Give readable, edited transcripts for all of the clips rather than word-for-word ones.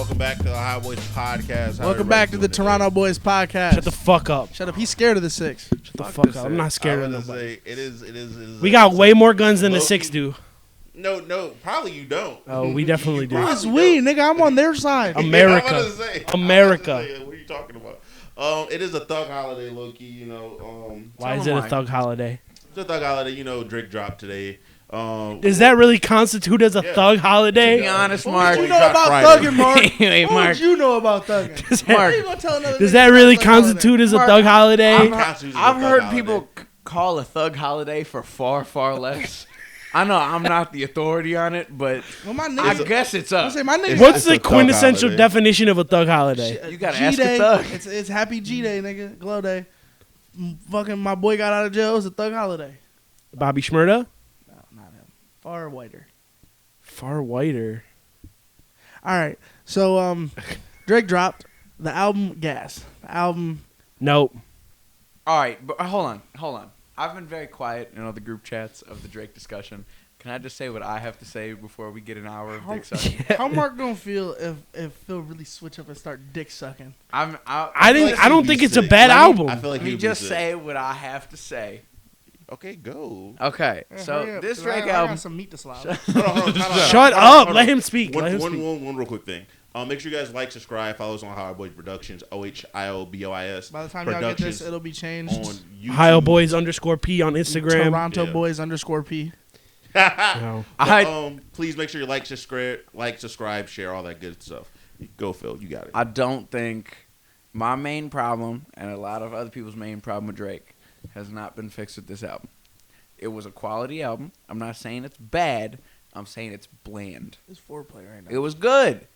Welcome back to the High Boys podcast. Welcome back to the Toronto Boys podcast. Shut the fuck up. Shut up. He's scared of the 6. Shut the fuck up. I'm not scared of nobody. It is. We got way more guns than the 6 do. No, probably you don't. Oh, we definitely do. Who's we, nigga? I'm on their side. America. America. What are you talking about? It is a thug holiday, low key. You know. Why is it a thug holiday? It's a thug holiday. You know, Drake dropped today. Does that really constitute as a thug holiday? To be honest, Mark. What would you know about thugging, Mark? Wait, What Mark. would you know about thugging? Mark, How you gonna tell another does nigga that about really thug constitute as a Mark, thug holiday? I've heard people call a thug holiday for far, far less. I know I'm not the authority on it, but Well, my I niggas, guess it's I up. say my niggas. What's It's the a thug quintessential holiday. definition of a thug holiday? You gotta G-Day. ask a thug. It's Happy G-Day, nigga. Glow Day. Fucking my boy got out of jail. It's a thug holiday. Bobby Shmurda? No, not him. Far whiter. Far whiter. All right. So Drake dropped the album Gas. The album. Nope. All right, but hold on. I've been very quiet in all the group chats of the Drake discussion. Can I just say what I have to say before we get an hour of dick sucking? How Mark gonna feel if Phil really switch up and start dick sucking? I don't think it's a bad album. I feel like Let me he'd be just sick. say what I have to say. Okay, go. Okay, Yeah, hurry so up, this 'cause Drake I album. got some meat to slap. Hold on. Shut up. Let him speak. Let him speak. One real quick thing. Make sure you guys like, subscribe, follow us on High Boys Productions, OHIOBOIS. By the time y'all get this, it'll be changed. on YouTube. Ohio Boys _P on Instagram. Toronto Yeah. Boys _P. No. Please make sure you like, subscribe, share, all that good stuff. Go, Phil. You got it. I don't think my main problem and a lot of other people's main problem with Drake has not been fixed with this album. It was a quality album. I'm not saying it's bad. I'm saying it's bland. It's foreplay right now. It was good.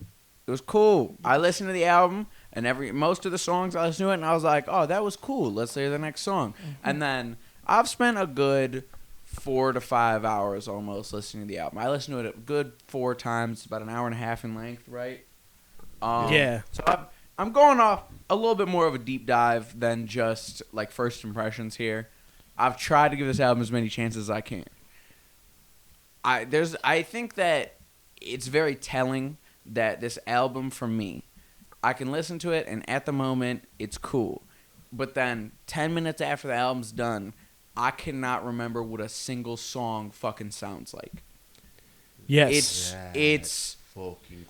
It was cool. I listened to the album and most of the songs I listened to it and I was like, oh, that was cool. Let's hear the next song. Mm-hmm. And then I've spent a good 4 to 5 hours almost listening to the album. I listened to it a good 4 times. It's about an hour and a half in length, right? Yeah. So I'm going off a little bit more of a deep dive than just like first impressions here. I've tried to give this album as many chances as I can. I think that it's very telling that this album, for me, I can listen to it and at the moment it's cool. But then 10 minutes after the album's done, I cannot remember what a single song fucking sounds like. Yes. It's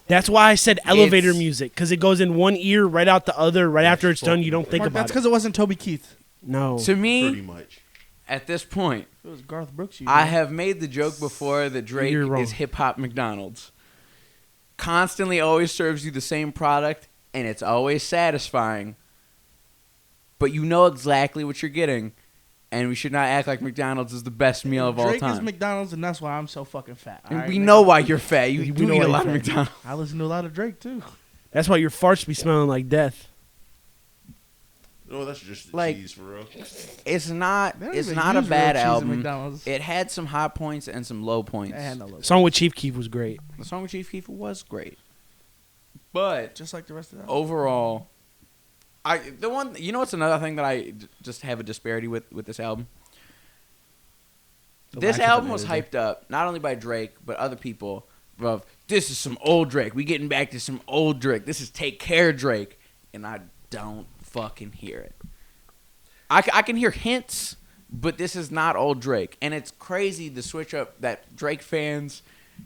That's why I said elevator It's- music, because it goes in one ear, right out the other. Right after it's done, you don't think Mark, about that's it. because it wasn't Toby Keith. No. to me pretty much. at this point. It was Garth Brooks. I have made the joke before that Drake You're wrong. is hip-hop McDonald's. Constantly always serves you the same product, and it's always satisfying. But you know exactly what you're getting, and we should not act like McDonald's is the best meal of all Drake is time. McDonald's, and that's why I'm so fucking fat. And all we right, know nigga? why you're fat. You We do know eat why a you're lot of fat. McDonald's. I listen to a lot of Drake too. That's why your farts be smelling like death. No, that's just Like- cheese for real. It's not. They don't It's even not a use bad real cheese at album. McDonald's. It had some high points and some low points. They had no look. Song with Chief Keef was great. The song with Chief Keef was great, but Just like the rest of that. overall, what's another thing that I just have a disparity with this album. This lack of album was editing. hyped up not only by Drake but other people. Of this is some old Drake. We getting back to some old Drake. This is Take Care Drake, and I don't fucking hear it. I can hear hints, but this is not old Drake, and it's crazy the switch up that Drake fans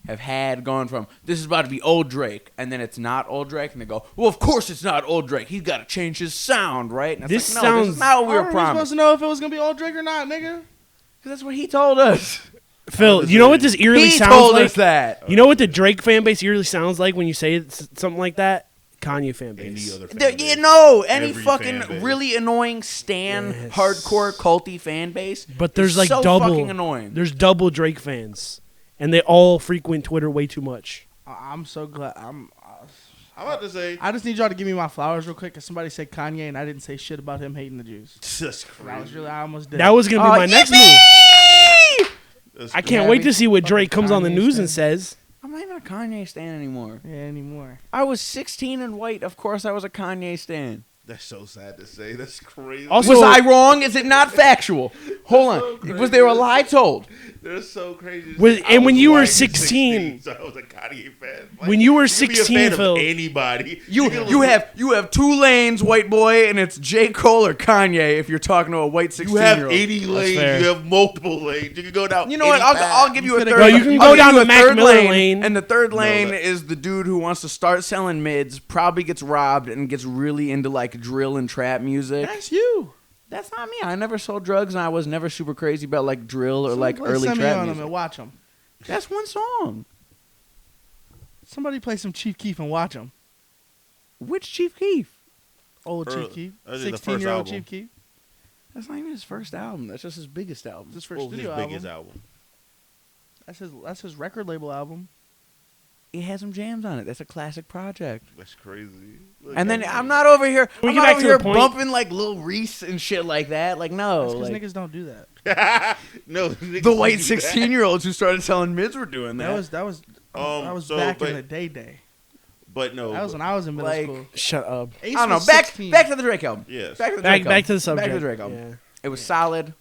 have had going from this is about to be old Drake, and then it's not old Drake, and they go, well, of course it's not old Drake. He's got to change his sound, right? And it's This like, no, this sounds- is not what we How were are we supposed promised. to know if it was gonna be old Drake or not, nigga? Because that's what he told us. Phil, you know what this eerily He sounds told like? us that. You know what the Drake fan base eerily sounds like when you say something like that? Kanye fan base. Any other fan Any Every fucking fan base. really annoying stan, Yes. hardcore, culty fan base. But there's is like so double. fucking annoying. There's double Drake fans, and they all frequent Twitter way too much. I'm so glad. I'm about to say. I just need y'all to give me my flowers real quick, cause somebody said Kanye and I didn't say shit about him hating the Jews. That's I was crazy. I almost did. That was gonna be my next move. That's I crazy. can't Yeah, wait me to see what fucking Drake comes on the Kanye news and stan. says. I'm not even a Kanye stan anymore. yeah anymore. I was 16 and white. Of course, I was a Kanye stan. That's so sad to say. That's crazy. Also- Was I wrong? Is it not factual? Hold on. Was there a lie told? They're so crazy. And when you were white at 16, so I was a Kanye fan. when you were you can be a 16, fan of Phil, anybody. You can have 2 lanes, white boy, and it's J. Cole or Kanye if you're talking to a white 16-year-old. You have 80 lanes. fair. You have multiple lanes. You can go down. You know what? I'll give you a third. No, you can I'll go give down you the a Mac third Miller lane. and the third lane that- is the dude who wants to start selling mids, probably gets robbed, and gets really into like drill and trap music. That's you. That's not me. I never sold drugs, and I was never super crazy about like drill or like Somebody early send me trap on music. them and watch them. That's one song. Somebody play some Chief Keef and watch them. Which Chief Keef? Old Early. Chief Keef. That is the first 16-year-old album. Chief Keef. That's not even his first album. That's just his biggest album. His first What was his studio biggest album. album? That's his record label album. It has some jams on it. That's a classic project. That's crazy. And then I'm not over here. we I'm get not back over to here the point? bumping like Lil Reese and shit like that. Like no, That's because like, niggas don't do that. No, the white 16-year-olds who started selling mids were doing that. That was so, back but- in the day. But no, That was when I was in middle Like- school. shut up. Ace I don't know. was Back 16. to the Drake album. yes. Back to the Drake album. Back to the subject. Back to the Drake album. Yeah. It was solid.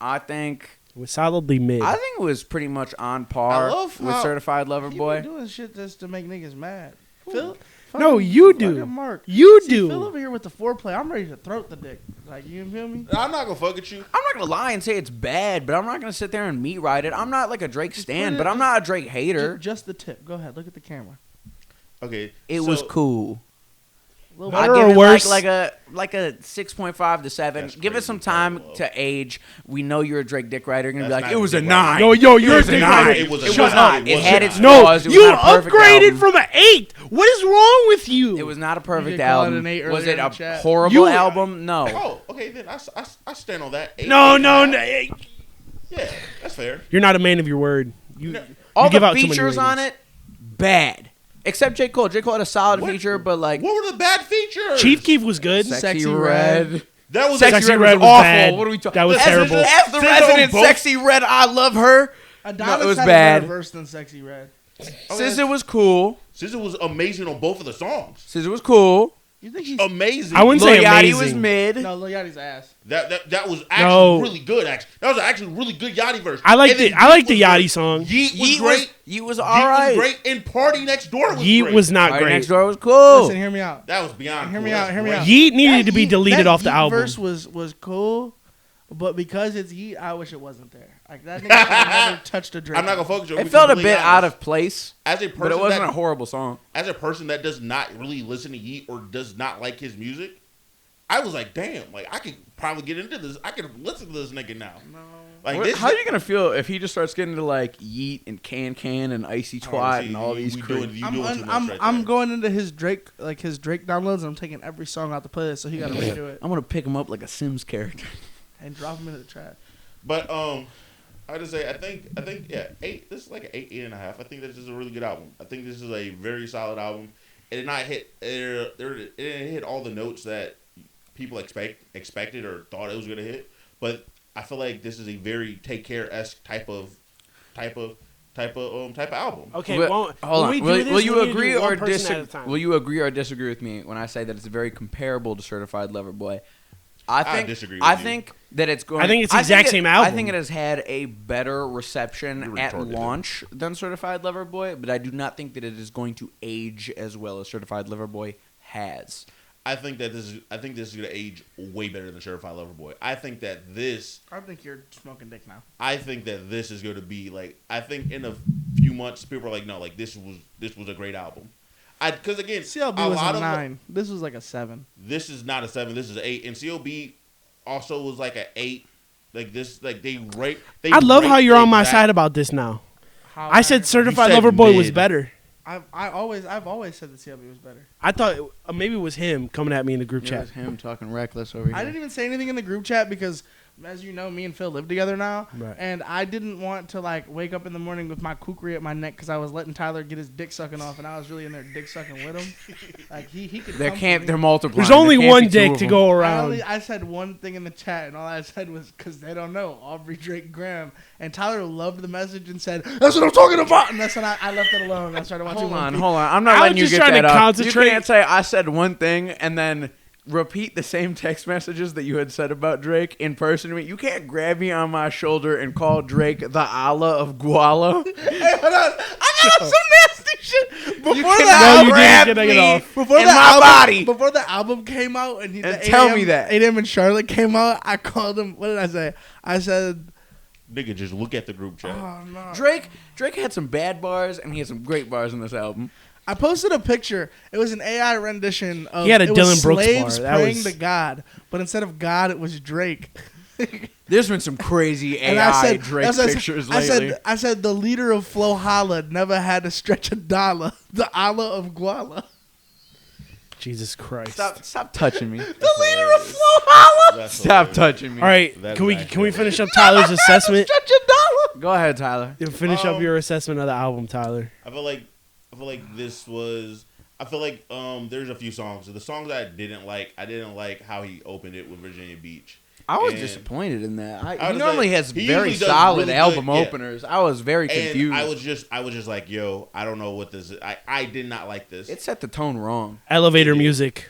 I think. It was solidly mid. I think it was pretty much on par I love with how Certified Lover People Boy. doing shit just to make niggas mad. Phil? No, fucking- you do. fucking Mark. You See, do. Phil over here with the foreplay. I'm ready to throat the dick. Like, you feel me? I'm not gonna fuck with you. I'm not gonna lie and say it's bad, but I'm not gonna sit there and meat ride it. I'm not like a Drake stan, put it- but I'm not a Drake hater. Just the tip. Go ahead. Look at the camera. Okay, It so- was cool. Little Better I or give it worse? like a 6.5 to 7. That's Give it crazy. some time Low. to age. We know you're a Drake dick rider. You're gonna be That's like, not it was a a dick rider. 9. Yo, you're it a was a dick 9. rider. It was a It was nine. not. It It was had a its nine. No, flaws. It was you not a perfect upgraded album. from an 8. What is wrong with you? It was not a perfect could call it album. an 8 Was earlier it in a the chat. horrible You- album? No. Oh, okay, then I stand on that. no. 8.5. Yeah, that's fair. You're not a man of your word. You All you give the out too many features on ratings. it, bad. Except J. Cole. J. Cole had a solid What- feature, but like What were the bad features? Chief Keef was good. Sexy Sexy Red. Red. That was Sexy a, Red was awful. bad. What are we talking? That was terrible. F the Since on resident both- Sexy Red. I love her. Adonis it was had bad. a better verse than Sexy Red. SZA was cool. SZA was amazing on both of the songs. SZA was cool. You think he's... Amazing. I wouldn't Lil say Yachty amazing. was mid. No, Lil Yachty's ass. That was actually No. really good. Actually, that was actually a really good Yachty verse. I like And then the Yeet Yachty was song. great. Yeet was Yeet great. Yeet was Yeet alright. was great. And Party Next Door was Yeet great. was not Party great. Next Door was cool. Listen, hear me out. That was beyond. Hear cool. me That's out, hear me great. out. Yeet needed to be Yeet- deleted that off the Yeet album. verse was cool, but because it's Yeet, I wish it wasn't there. Like, that nigga never touched a Drake. I'm not gonna focus on It felt a bit out of place, as a person but it wasn't that, a horrible song. as a person that does not really listen to Yeet or does not like his music. I was like, damn, like I could probably get into this. I could listen to this nigga now. No. Like this. How are you gonna feel if he just starts getting into like Yeet and Can and Icy Twat and all these doing, crazy? you doing too much right I'm there. going into his Drake downloads and I'm taking every song out the playlist, so he got to redo it I'm gonna pick him up like a Sims character. and drop him into the trash. But I just say I think yeah 8. This is like an 8.5. I think this is a really good album. I think this is a very solid album. It did not hit. It didn't hit all the notes that people expected or thought it was gonna hit. But I feel like this is a very Take Care-esque type of album. Okay, But- well, hold on. when we do Will this, you we need to do agree one or person at a disagree? time. Will you agree or disagree with me when I say that it's very comparable to Certified Lover Boy? I disagree I with you. think that it's going. I think it's the exact same album. I think it has had a better reception You're at retarded. launch than Certified Lover Boy, but I do not think that it is going to age as well as Certified Lover Boy has. I think this is gonna age way better than Certified Lover Boy. I think that this you're smoking dick now. I think that this is going to be like. I think in a few months, people are like, no, like this was a great album. Because again, CLB a was lot a of 9. This was like a 7. this is not a 7. This is an 8, and CLB also was like an 8. Like this, like they rate. I love how rate you're the on my exact- side about this now. How I said Certified said Lover Boy was mid. better. I've always said that CLB was better. I thought maybe it was him coming at me in the group It chat. was him talking reckless over here. I didn't even say anything in the group chat because, as you know, me and Phil live together now, Right. and I didn't want to like wake up in the morning with my kukri at my neck because I was letting Tyler get his dick sucking off, and I was really in there dick sucking with him. Like he could. There come can't. for They're me. multiple. There's only one dick to go around. I said one thing in the chat, and all I said was because they don't know Aubrey Drake Graham, and Tyler loved the message and said, "That's what I'm talking about," and that's when I left it alone. I started watching. Hold One on, Piece. hold on. I'm not I was letting you just get trying that to up. concentrate. You can't say I said one thing and then repeat the same text messages that you had said about Drake in person to me. You can't grab me on my shoulder and call Drake the Allah of Guala. Hey, hold on. I got some nasty shit. Before You the cannot album, grab get me it off. before in the my album, body. Before the album came out and, And tell me that. 8 a.m. in Charlotte came out, I called him. What did I say? I said, Nigga, just look at the group chat. oh, no. Drake had some bad bars and he had some great bars in this album. I posted a picture. It was an AI rendition of He had a it was Dylan Brooks slaves bar. That praying was- to God, but instead of God, it was Drake. There's been some crazy And AI Drake I said- pictures I lately. said, I said, the leader of Flo Holla never had to stretch a dollar. The Allah of Guala. Jesus Christ. Stop touching me. The leader of Flo Holla. That's Stop hilarious. touching me. All right, That can is we actually- finish up Tyler's assessment? Stretch a dollar. Go ahead, Tyler. Finish up your assessment of the album, Tyler. I feel like this was. I feel like there's a few songs. The songs I didn't like how he opened it with Virginia Beach. I was And disappointed in that. I He was normally like- has he very usually does solid really album good, yeah. openers. I was very confused. And I was just like, yo, I don't know what this is. I did not like this. It set the tone wrong. Elevator music.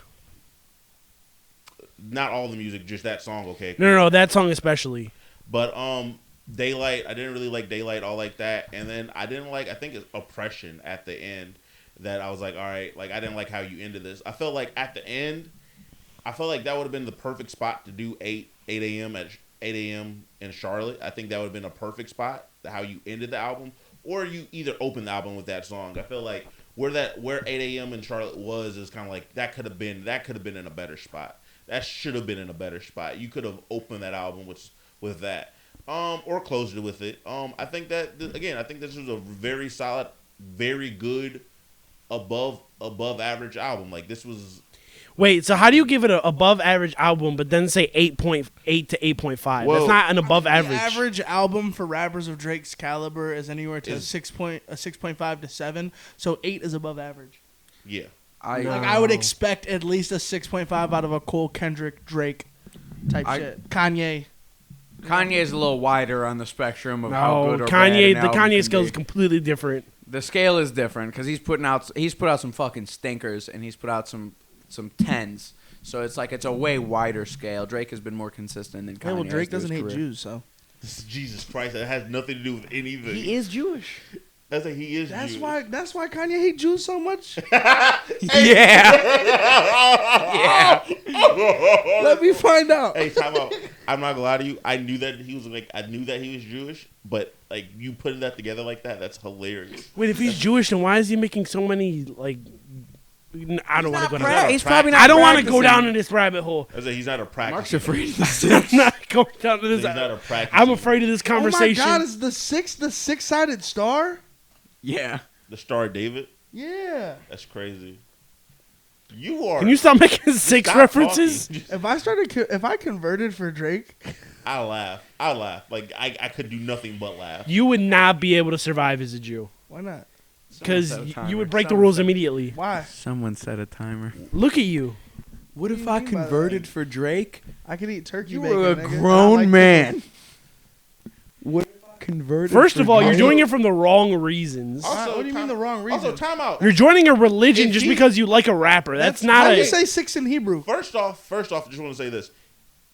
Not all the music, just that song, okay? No, that song especially. But Daylight, I didn't really like Daylight all like that. And then I didn't like, I think it's Oppression at the end that I was like, all right, like I didn't like how you ended this. I felt like at the end, I felt like that would have been the perfect spot to do 8 a.m. at 8 a.m. in Charlotte. I think that would have been a perfect spot, how you ended the album. Or you either open the album with that song. I feel like where 8 a.m. in Charlotte was is kind of like that could have been in a better spot. That should have been in a better spot. You could have opened that album with that. Or closed it with it. I think that I think this was a very solid, very good, above average album. Like this was. Wait, so how do you give it an above average album, but then say 8.8 to 8.5? Whoa. That's not an above The average. average album for rappers of Drake's caliber is anywhere to Is- 6.5 to 7. So 8 is above average. Yeah. I No. Like I would expect at least a 6.5 out of a Cole, Kendrick, Drake type shit. Kanye. Kanye's a little wider on the spectrum of how No, good or bad Kanye. an The album Kanye can scale be. is completely different. The scale is different because he's put out some fucking stinkers and he's put out some 10s. So it's like it's a way wider scale. Drake has been more consistent than Kanye. Yeah, well, has Drake through his doesn't hate career. Jews, so This is Jesus Christ. That has nothing to do with anything. He is Jewish. That's like he is. that's Jewish. why Kanye hate Jews so much. Yeah. Yeah. Let me find out. Hey, time out. I'm not gonna lie to you. I knew that he was Jewish, but like you putting that together like that, that's hilarious. Wait, if he's Jewish, then why is he making so many like? I don't want to go down. pra- He's probably not I don't want to go practicing. down in this rabbit hole. I said he's not a practice. Mark's afraid of this. I'm not going down to He's this. not a practice. I'm afraid of this Oh my conversation. God, is the six-sided star? Yeah. The Star of David. Yeah. That's crazy. You are. Can you stop making six Stop references? talking. If I converted for Drake, I laugh. Like I could do nothing but laugh. You would not be able to survive as a Jew why not? because Someone set a timer. you would break the Someone rules set- immediately. Why? Someone set a timer. Look at you. What do if you I mean by that? converted for Drake? I could eat turkey You bacon. were a nigga, and I grown like man. What if I converted? First for of all, you're Drake? doing it from the wrong reasons. Also, what do you mean the wrong reason? Also, time out. You're joining a religion If just he- because you like a rapper. That's How not do a. you say 6 in Hebrew? First off, I just want to say this: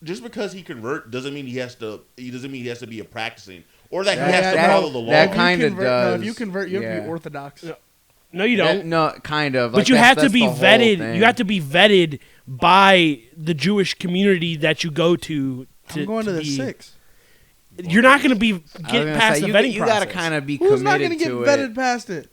just because he convert doesn't mean he has to. He doesn't mean he has to be a practicing or that he has to that- follow the law. that If you kinda convert- does. No, if you convert, you have to be Yeah. Orthodox. No, you don't. No, kind of. But Like, you that's- have to that's be the whole vetted. thing. You have to be vetted by the Jewish community that you go to. I'm going to the be- 6. You're not going to be I was get gonna past say, the you, vetting you process. gotta kind of be Who's not committed going to get to vetted it. past it?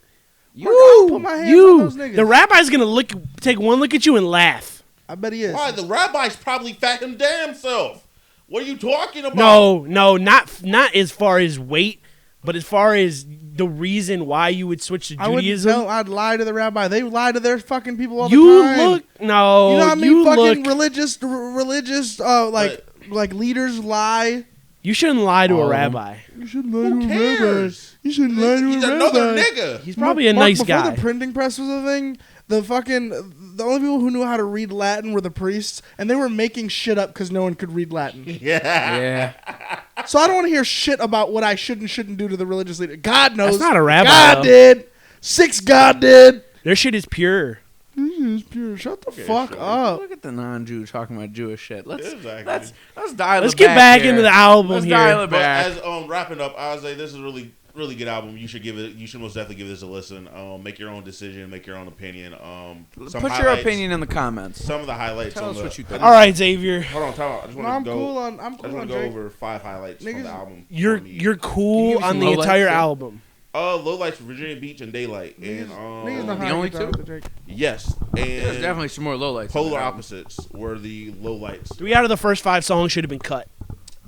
I'll put my hands on those niggas. The rabbi's going to take one look at you and laugh. I bet he is. Why the rabbi's probably fat him damn self. What are you talking about? No, not as far as weight, but as far as the reason why you would switch to I wouldn't Judaism. tell. I'd lie to the rabbi. They lie to their fucking people all You the time. look no. You know how many you fucking look. religious like leaders lie. You shouldn't lie to All a of them. rabbi. You shouldn't lie Who to a rabbi. cares? You shouldn't lie to He's a another rabbi. nigga. He's probably a Mark, nice before guy. the printing press was a thing, the only people who knew how to read Latin were the priests, and they were making shit up because no one could read Latin. Yeah. Yeah. So I don't want to hear shit about what I should and shouldn't do to the religious leader. God knows. That's not a rabbi, God though. did. 6 God did. Their shit is pure. This is pure. Shut the Okay, fuck sure. up. Look at the non-Jew talking about Jewish shit. Exactly. Let's dial Let's it get back here. into the album Let's here. dial it But back. as wrapping up, I would say this is a really good album. You should most definitely give this a listen. Make your own decision, make your own opinion. Some Put your highlights- opinion in the comments. Some of the highlights. Tell on us the, what you think. All right, Xavier. Hold on, time out. I just No, want I'm to go. cool on. I'm I just cool want on to go Drake. over 5 highlights from Niggas- the album. You're for me. you're Can you cool give me on some the lowlights, entire too? album. Lowlights: Virginia Beach and Daylight, Niggas and know how The to only get down two? with the Drake. yes, There's and definitely some more lowlights. Polar Opposites were the lowlights. 3 out of the first 5 songs should have been cut.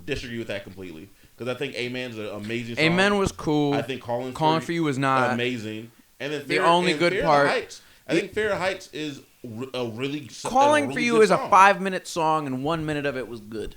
Disagree with that completely because I think Amen's an amazing song. Amen was cool. I think Calling for You was not. amazing, and then The only good Fear the part- Heights. I think Fear Heights is a really Calling a for really You good is a song. 5-minute song, and 1 minute of it was good,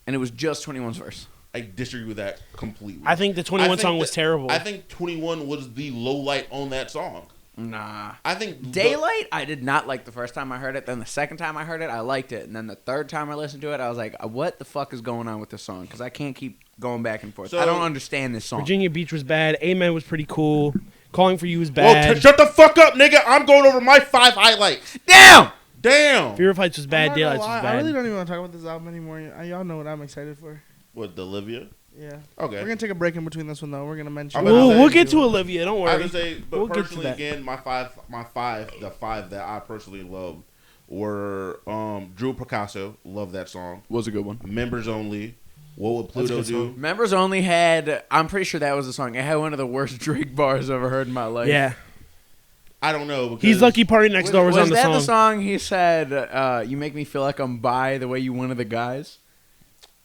and it was just 21's verse. I disagree with that completely. I think the 21 think song was that- terrible. I think 21 was the low light on that song. Nah. I think Daylight, I did not like the first time I heard it. Then the second time I heard it, I liked it. And then the third time I listened to it, I was like, what the fuck is going on with this song? Because I can't keep going back and forth. So- I don't understand this song. Virginia Beach was bad. Amen was pretty cool. Calling for You was Well, bad. shut the fuck up, nigga. I'm going over my 5 highlights. Damn! Damn. Fear of Heights was I'm bad. not gonna Daylights was lie, bad. I really don't even want to talk about this album anymore. Y'all know what I'm excited for. What, the Olivia? Yeah. Okay. We're gonna take a break in between this one though. We're gonna mention. I'm about to We'll, say- we'll get to Olivia. Don't I worry. would say, but We'll get to personally, that. again, the five that I personally loved were Drew Picasso, love that song. Was a good one. Members Only, What Would That's a Pluto good Do? song. Members Only had, I'm pretty sure that was the song. It had one of the worst Drake bars I've ever heard in my life. Yeah. I don't know. Because He's Lucky Party Next Door was on the that song. the song he said, you make me feel like I'm bi the way you one of the guys?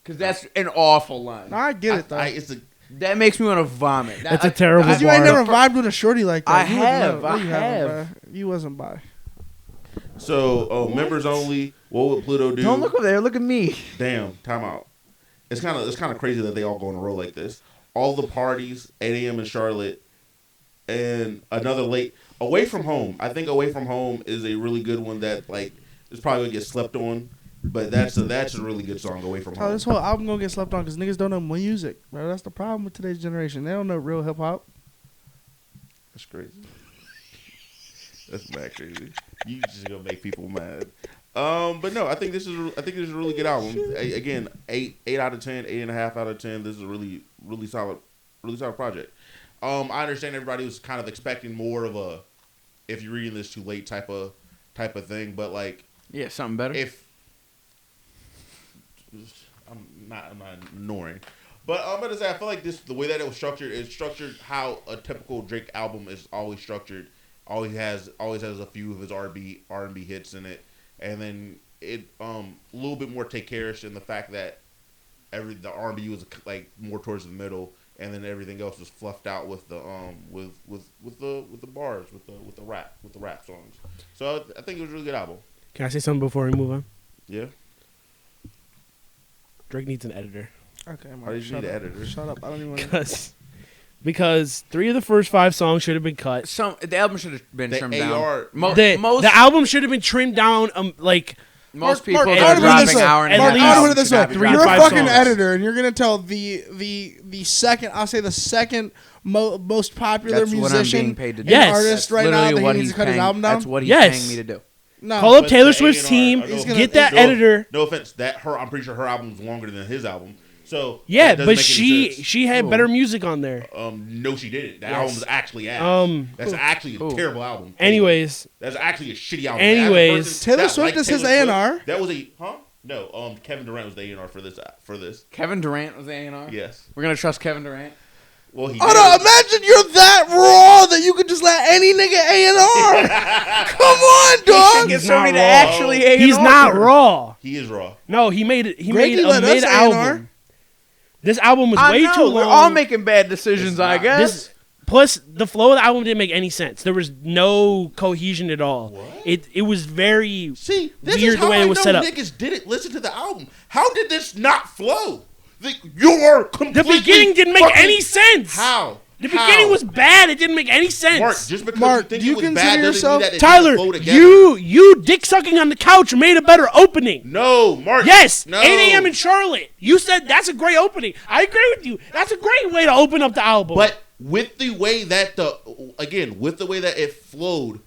Because that's an awful line. No, I get it though. it's a That makes me want to vomit. That's a terrible Because you ain't bar. never vibed with a shorty like that. I You wouldn't have, know. I You have. haven't, bruh. You wasn't by. so Members Only, What Would Pluto Do? Don't look over there. Look at me. Damn, time out. It's kind of crazy that they all go in a row like this. All the parties, 8 a.m. in Charlotte, and another late Away From Home. I think Away From Home is a really good one that like is probably gonna get slept on, but that's a really good song. Away From Oh, Home. this whole album gonna get slept on because niggas don't know music, bro. That's the problem with today's generation. They don't know real hip hop. That's crazy. That's mad crazy. You just gonna make people mad. But no, I think this is a really good album. Again, 8 out of 10, 8.5 out of 10. This is a really solid project. I understand everybody was kind of expecting more of a, if you're reading this too late type of thing, but like Yeah, something better. if I'm not ignoring, but I'm gonna say I feel like the way that it was structured is structured how a typical Drake album is always structured. Always has a few of his R&B hits in it, and then it a little bit more take care-ish in the fact that the R&B was like more towards the middle, and then everything else was fluffed out with the with the bars with the rap songs. So I think it was a really good album. Can I say something before we move on? Yeah. Drake needs an editor. Okay, Why Mark, did you shut need an up. editor? Shut up. I don't even. Because 3 of the first 5 songs should have been cut. The album should have been The trimmed AR down. The album should have been trimmed down. Like Most Mark, people I that wanna are put it this dropping way. hour and a At Mark, half least I wanna put it albums this should way. not be Three You're to a dropping. five fucking songs. editor, and you're gonna tell the second. I'll say the second most popular That's what I'm musician being paid to do. and Yes. artist right now that he needs to cut his album down. That's what he's Yes. paying me to do. No, call up But Taylor the Swift's A&R team, he's gonna- get that editor. No offense, I'm pretty sure her album's longer than his album. So Yeah, that doesn't but make any sense. she had better music on there. No, she didn't. That Yes. album's actually ass. That's actually a Who? terrible album. Anyways, That's actually a shitty album. Anyways. As a person Taylor that Swift liked is his Taylor Swift, A&R. That was a No, Kevin Durant was the A&R for this. Kevin Durant was A&R? Yes. We're going to trust Kevin Durant? Well, he Oh did. no! Imagine you're that raw that you could just let any nigga A&R. Come on, dog. Get He's somebody not to raw. actually A&R. he's not raw. He is raw. No, he made it. He Greg, made you a let us mid A&R. album. This album was I way know, too long. we're all making bad decisions, It's I not. guess. Plus, the flow of the album didn't make any sense. There was no cohesion at all. What? It was very See, this weird is how the way I it was know set up. niggas didn't listen to the album. How did this not flow? You're The completely beginning didn't make fucking- any sense. How? The beginning was bad. It didn't make any sense. Mark, just because Mark, you think do you it was consider bad doesn't yourself- mean that it Tyler, didn't flow together. you dick sucking on the couch made a better opening. No, Mark. Yes, no. 8 a.m. in Charlotte. You said that's a great opening. I agree with you. That's a great way to open up the album. But with the way that it flowed,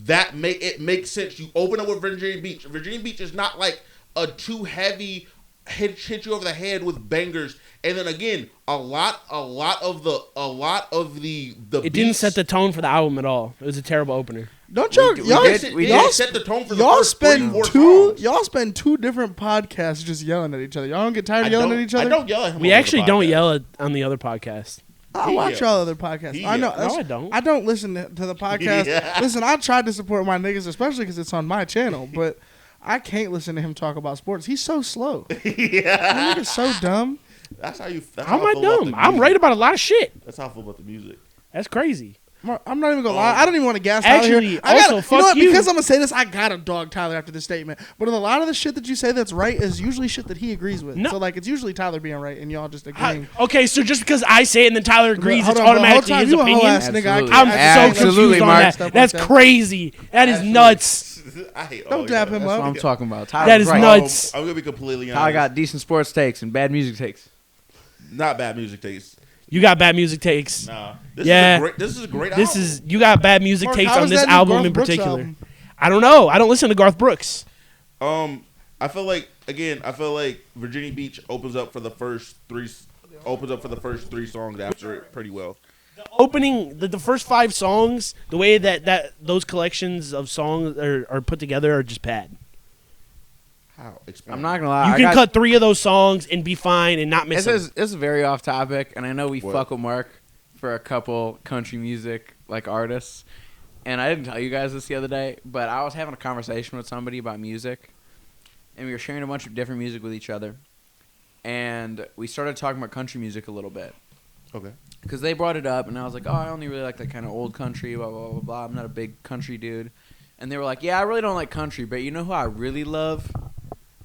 it makes sense. You open up with Virginia Beach. Virginia Beach is not like a too heavy hit you over the head with bangers. And then again, a lot of the It didn't set the tone for the album at all. It was a terrible opener. Don't y'all y'all set the tone for the y'all first spend 3-4 two songs. y'all spend 2 different podcasts just yelling at each other. Y'all don't get tired of yelling at each other? I don't yell at him. We on the actually don't podcast. yell on the other podcast. I watch y'all other podcasts. He I know. yells. No, I don't. I don't listen to the podcast. Yeah. Listen, I tried to support my niggas, especially because it's on my channel, but I can't listen to him talk about sports. He's so slow. Yeah. That nigga's so dumb. That's how you. That's How how am I feel about dumb? the I'm music. right about a lot of shit. That's how I feel about the music. That's crazy. I'm not even gonna lie. I don't even want to gas Tyler Actually, here. also, fuck you know what? you. Because I'm gonna say this, I gotta dog Tyler after this statement. But a lot of the shit that you say that's right is usually shit that he agrees with. No. So like, it's usually Tyler being right and y'all just agreeing. Okay, so just because I say it and then Tyler agrees, Hold it's on, bro. automatically Whole time his you a opinion. hoe-ass nigga. Absolutely. I'm so Absolutely, confused on Mark. that. That's crazy. That is nuts. I hate all Don't dab y'all. him That's up. what I'm talking about. Tyler's That is right. nuts. I'm gonna be completely honest. Tyler got decent sports takes and bad music takes. not bad music taste. You got bad music takes. Nah. Yeah. This is a great This album. is you got bad music Mark, takes how on is this that new album Garth in Brooks particular. album? I don't know. I don't listen to Garth Brooks. I feel like Virginia Beach opens up for the first three songs after it pretty well. Opening the first 5 songs, the way that those collections of songs are put together are just bad. How? Explain. I'm not gonna lie. You I can got- cut 3 of those songs and be fine and not miss them. This is very off topic, and I know we What? fuck with Mark for a couple country music like artists. And I didn't tell you guys this the other day, but I was having a conversation with somebody about music, and we were sharing a bunch of different music with each other, and we started talking about country music a little bit. Okay. Because they brought it up, and I was like, oh, I only really like that kind of old country, blah, blah, blah, blah. I'm not a big country dude. And they were like, yeah, I really don't like country, but you know who I really love?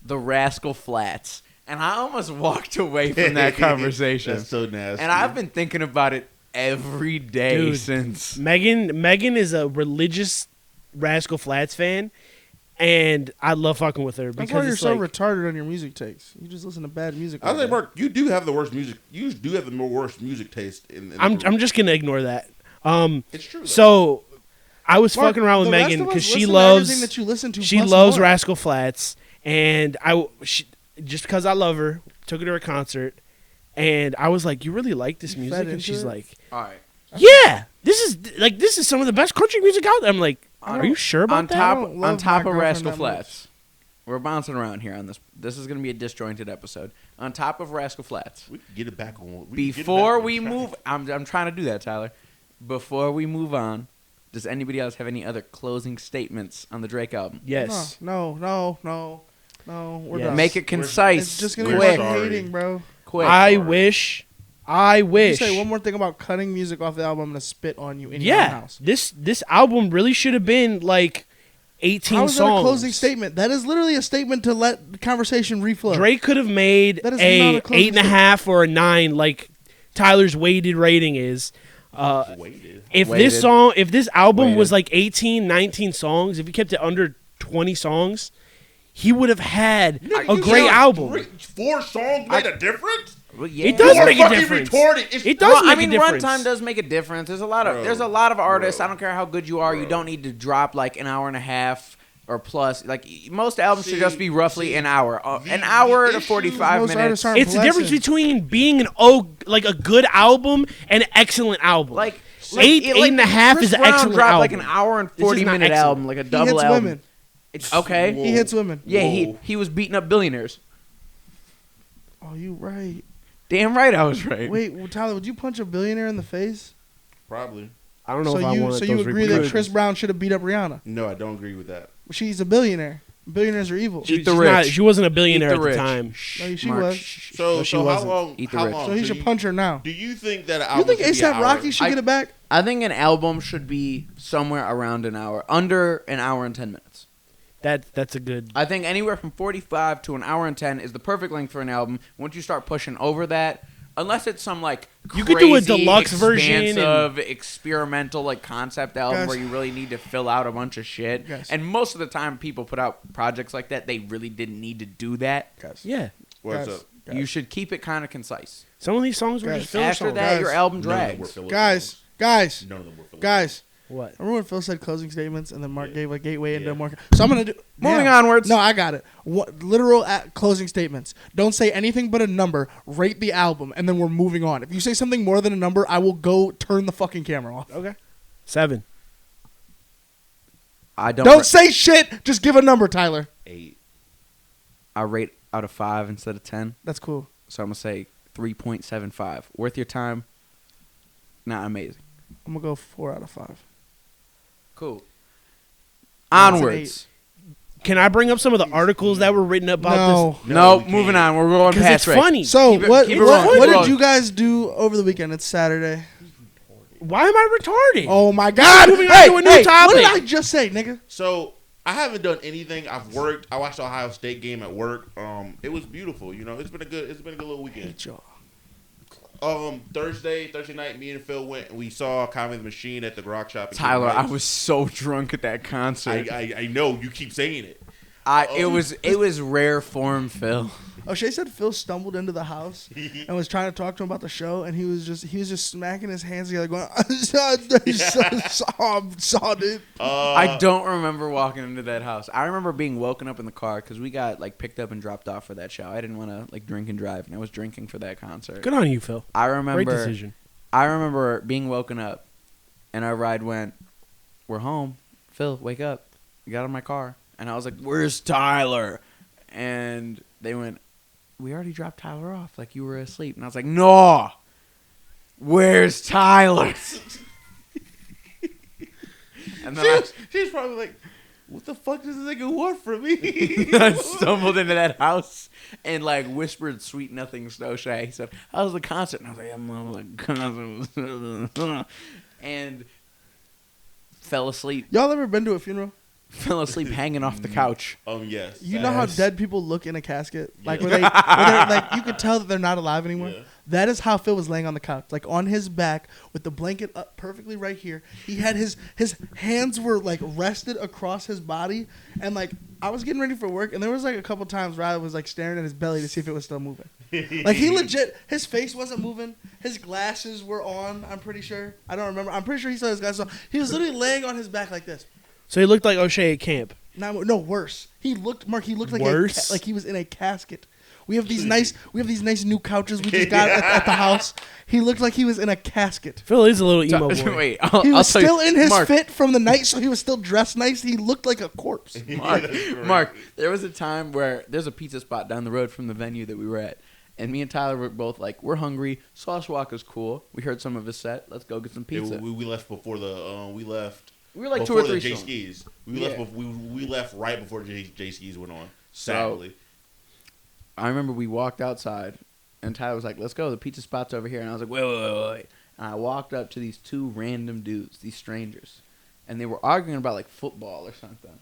The Rascal Flatts. And I almost walked away from that conversation. That's so nasty. And I've been thinking about it every day Dude. since. Megan is a religious Rascal Flatts fan, and I love fucking with her That's because why you're it's so like, retarded on your music takes. You just listen to bad music. I was all like, day. Mark, you do have the worst music. You do have the worst music taste. In the I'm group. just gonna ignore that. It's true. Though. So I was Mark, fucking around with the rest Megan of us because she listen to loves everything that you listen to. she plus loves more. Rascal Flatts, and just because I love her, took her to a concert, and I was like, "You really like this You music?" fed And into she's it? like, All right. "Yeah, this is some of the best country music out there." I'm like, "Are you sure about On that?" top, don't love on top my of girlfriend Rascal that Flatts. We're bouncing around here on this. This is going to be a disjointed episode. On top of Rascal Flats. We can get it back on. Before we move, I'm trying to do that, Tyler. Before we move on, does anybody else have any other closing statements on the Drake album? Yes. No. We're Yes. done. Make it concise. It's just gonna be We're fucking sorry. hating, bro. quick. I sorry. wish. You say one more thing about cutting music off the album, I'm gonna spit on you in your own Yeah, house. this album really should have been like 18 How is that a songs. closing statement? That is literally a statement to let the conversation reflow. Drake could have made That is not a a closing 8.5 or a 9, like Tyler's weighted rating is. Waited. If Weighted. if this album Weighted. was like 18, 19 songs, if he kept it under 20 songs, he would have had a great album. 4 songs made a difference. Well, yeah. It does You are make a fucking difference. retarded. It's It does Well, make I mean, a difference. runtime does make a difference. There's a lot of artists. Bro. I don't care how good you are. You don't need to drop like an hour and a half or plus. Like most albums should just be roughly an hour, an hour to issue- 45 most minutes. artists aren't It's the difference blessing. between being like a good album and an excellent album. Like eight and a half Chris is an Brown excellent dropped album. like an hour and This is 40 not minute excellent. album, like a He double hits album. women. Okay. Whoa. He hits women. Yeah, Whoa. he was beating up billionaires. Oh, you right. Damn right, I was right. Wait, well, Tyler, would you punch a billionaire in the face? Probably. I don't know So if I want you those agree that repercussions. Chris Brown should have beat up Rihanna? No, I don't agree with that. She's a billionaire. Billionaires are evil. She- Eat the she's rich. not- she wasn't a billionaire Eat at the the rich. time. No, she Mark, was. So, No, she so how wasn't. long? Eat the How rich. long? So he do should you- punch her now. Do you think that an You album think should be an ASAP hour? Rocky should get it back? I think an album should be somewhere around an hour, under an hour and 10 minutes. That's a good. I think anywhere from 45 to an hour and 10 is the perfect length for an album. Once you start pushing over that, unless it's some like You could do a crazy, deluxe version expansive, experimental like concept album Guys. where you really need to fill out a bunch of shit. Guys. And most of the time, people put out projects like that. They really didn't need to do that. Guys. Yeah, What's Guys. up? You should keep it kind of concise. some of these songs were Guys. just filler After songs. that, your Guys. album None of them were drags. filler Guys, songs. guys, None of them were filler guys. What? Remember when Phil said closing statements and then Mark gave a gateway into Yeah. more? So I'm gonna do. Moving Yeah. onwards. No, I got it. Literal closing statements. Don't say anything but a number. Rate the album, and then we're moving on. If you say something more than a number, I will go turn the fucking camera off. Okay. 7. I Don't say shit. Just give a number, Tyler. 8. I rate out of 5 instead of 10. That's cool. So I'm gonna say 3.75. Worth your time. Not amazing. I'm gonna go 4 out of 5. Cool. That's an Onwards. Can I bring up some of the articles that were written about No. this? No, we moving can't. on. We're going Because past it's Ray. funny. So Keep it- what? keep it What, rolling, what keep it did rolling. you guys do over the weekend? It's Saturday. Why am I retarded? Oh my God! moving on Hey, to a new hey, topic. what did I just say, nigga? So I haven't done anything. I've worked. I watched the Ohio State game at work. It was beautiful. You know, it's been a good little weekend. Hate y'all. Thursday night, me and Phil went and we saw Comedy the Machine at the Grok Shop. in Tyler, Cleveland I Heights. was so drunk at that concert. I know you keep saying it. It was rare form, Phil. O'Shea said Phil stumbled into the house and was trying to talk to him about the show, and he was just smacking his hands together, going, "saw, dude." I don't remember walking into that house. I remember being woken up in the car because we got like picked up and dropped off for that show. I didn't want to like drink and drive, and I was drinking for that concert. Good on you, Phil. I remember. Great decision. I remember being woken up, and our ride went, "We're home." Phil, wake up. We got in my car, and I was like, "Where's Tyler?" And they went, "We already dropped Tyler off. Like you were asleep." And I was like, "No, where's Tyler?" And then She's probably like, "What the fuck does this nigga want from me?" I stumbled into that house and like whispered sweet nothings to O'Shea. He said, "How was the concert?" And I was like, "I'm like concert," and fell asleep. Y'all ever been to a funeral? Fell asleep hanging off the couch. Yes. You know how Yes. dead people look in a casket, like Yeah. where they're like you could tell that they're not alive anymore. Yeah. That is how Phil was laying on the couch, like on his back with the blanket up perfectly right here. He had his hands were like rested across his body, and like I was getting ready for work, and there was like a couple times where I was like staring at his belly to see if it was still moving. Like he legit, his face wasn't moving. His glasses were on. I'm pretty sure. I don't remember. I'm pretty sure he saw his glasses on. He was literally laying on his back like this. So he looked like O'Shea at camp. No, worse. He looked like Worse? like he was in a casket. We have these nice new couches we just got at the house. He looked like he was in a casket. Phil is a little emo boy. Wait, He I'll was tell you- still in his Mark, fit from the night, so he was still dressed nice. He looked like a corpse. Mark, there was a time where there's a pizza spot down the road from the venue that we were at. And me and Tyler were both like, we're hungry. Sauce Walk is cool. We heard some of his set. Let's go get some pizza. We left before the we left. We were like before 2 or 3 the J songs. skis. Yeah. We left right before J skis went on. So- Sadly. I remember we walked outside, and Tyler was like, let's go. The pizza spot's over here. And I was like, wait. And I walked up to these 2 random dudes, these strangers. And they were arguing about, like, football or something.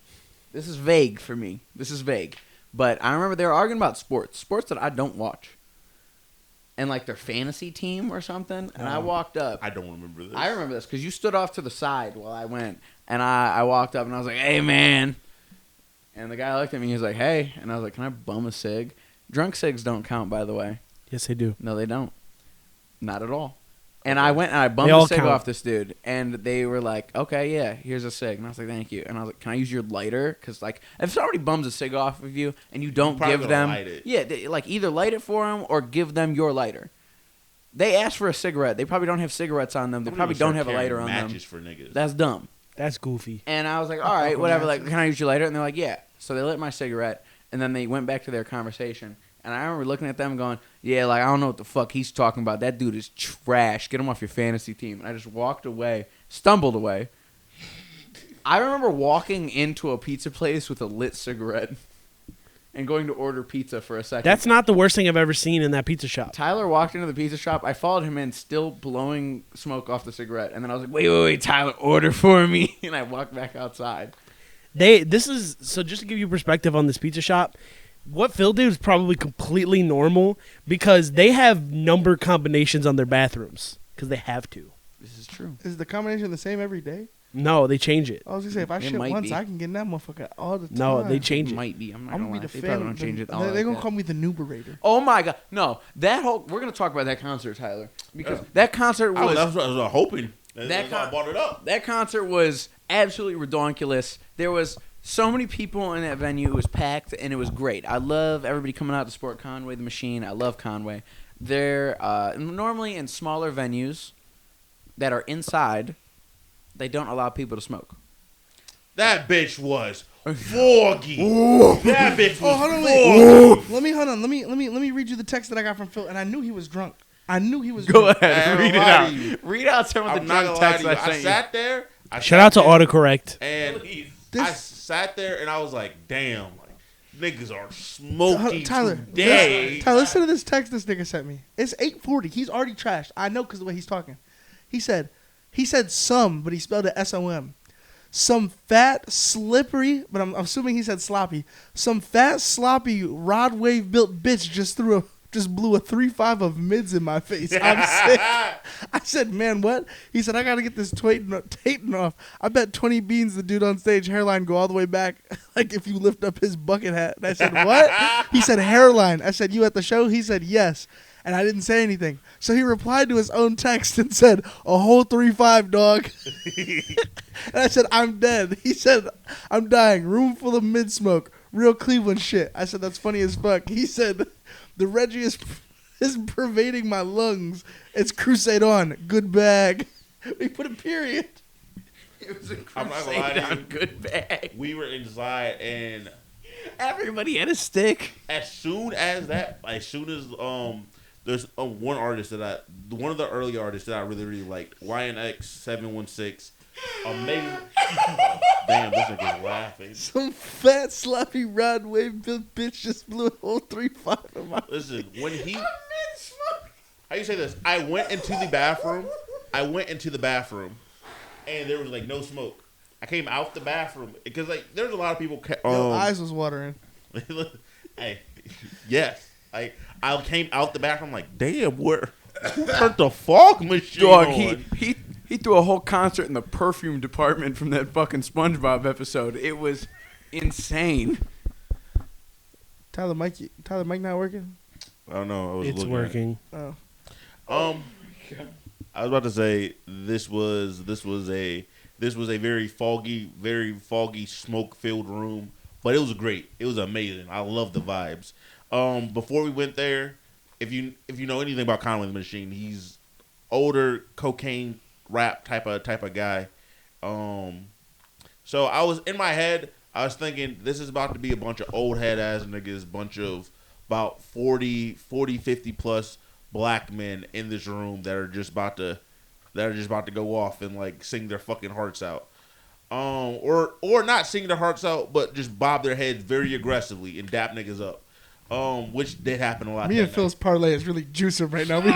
This is vague for me. But I remember they were arguing about sports that I don't watch. And, like, their fantasy team or something. And I walked up. I don't remember this. I remember this because you stood off to the side while I went. And I walked up, and I was like, hey, man. And the guy looked at me. He was like, hey. And I was like, can I bum a cig? Drunk cigs don't count, by the way. Yes, they do. No, they don't. Not at all. And I went and I They bummed all a cig count. off this dude. And they were like, okay, yeah, here's a cig. And I was like, thank you. And I was like, can I use your lighter? Because, like, if somebody bums a cig off of you and you don't probably give gonna them. light it. Yeah, like, either light it for them or give them your lighter. They asked for a cigarette. They probably don't have cigarettes on them. They probably don't have a lighter on them. Matches for niggas. That's dumb. That's goofy. And I was like, all right, whatever. Like, can I use your lighter? And they're like, yeah. So they lit my cigarette, and then they went back to their conversation. And I remember looking at them going, yeah, like, I don't know what the fuck he's talking about. That dude is trash. Get him off your fantasy team. And I just walked away, stumbled away. I remember walking into a pizza place with a lit cigarette and going to order pizza for a second. That's not the worst thing I've ever seen in that pizza shop. Tyler walked into the pizza shop. I followed him in, still blowing smoke off the cigarette. And then I was like, wait, Tyler, order for me. And I walked back outside. So just to give you perspective on this pizza shop, what Phil did was probably completely normal because they have number combinations on their bathrooms because they have to. This is true. Is the combination the same every day? No, they change it. I was gonna say if I It shit might once, be. I can get in that motherfucker all the time. No, they change it. Might be. I'm not I'm gonna gonna lie. be the They probably fan. don't change it. They're all like gonna that. call me the Nuberator. Oh my god, no! We're gonna talk about that concert, Tyler, because that concert I was. was hoping. That's why I brought it up. That concert was absolutely redonkulous. There was so many people in that venue. It was packed, and it was great. I love everybody coming out to support Conway the Machine. I love Conway. They're normally in smaller venues that are inside. They don't allow people to smoke. That bitch was foggy. That bitch was hold on, foggy. Let me read you the text that I got from Phil, and I knew he was drunk. I knew he was Go drunk. ahead, read it lie out. to you. Read out some of the I'm not drunk gonna lie texts to you. I I sent you. sat there. Shout out to autocorrect. And I This- sat there and I was like, damn, like, niggas are smoking Tyler, today. Tyler, listen to this text this nigga sent me. It's 8:40. He's already trashed. I know because the way he's talking. He said some, but he spelled it SOM. Some fat, slippery, but I'm assuming he said sloppy. Some fat, sloppy, rod wave built bitch just blew a 3.5 of mids in my face. I'm sick. I said, man, what? He said, I gotta get this Taten off. I bet 20 beans the dude on stage hairline go all the way back, like if you lift up his bucket hat. And I said, what? He said, hairline. I said, you at the show? He said, yes. And I didn't say anything. So he replied to his own text and said, a whole 3.5, dog. And I said, I'm dead. He said, I'm dying. Room full of mid smoke. Real Cleveland shit. I said, that's funny as fuck. He said, the Reggie is pervading my lungs. It's crusade on. Good bag. We put a period. It was a I'm not gonna lie crusade to on you. good bag. We were inside, and Everybody had a stick. as soon as there's one artist one of the early artists that I really, really liked, YNX716. Amazing. Damn, this nigga's laughing. Some fat, sloppy, rod wave built bitch just blew a whole 3.5 of my. Listen, when how you say this? I went into the bathroom, and there was like no smoke. I came out the bathroom because like there's a lot of people. Your eyes was watering. Hey, yes. I came out the bathroom like, damn, who turned the fog machine Dog, on? he threw a whole concert in the perfume department from that fucking SpongeBob episode. It was insane. Tyler, mic not working? I don't know. I was It's looking working. Oh. I was about to say this was a very foggy smoke filled room, but it was great. It was amazing. I love the vibes. Before we went there, if you know anything about Conway the Machine, he's older, cocaine rap type of guy. So I was in my head, I was thinking this is about to be a bunch of old head ass niggas, bunch of about 40, 50 plus black men in this room that are just about to go off and like sing their fucking hearts out. Or not sing their hearts out, but just bob their heads very aggressively and dap niggas up. Which did happen a lot. Me and Phil's parlay is really juicing right now. We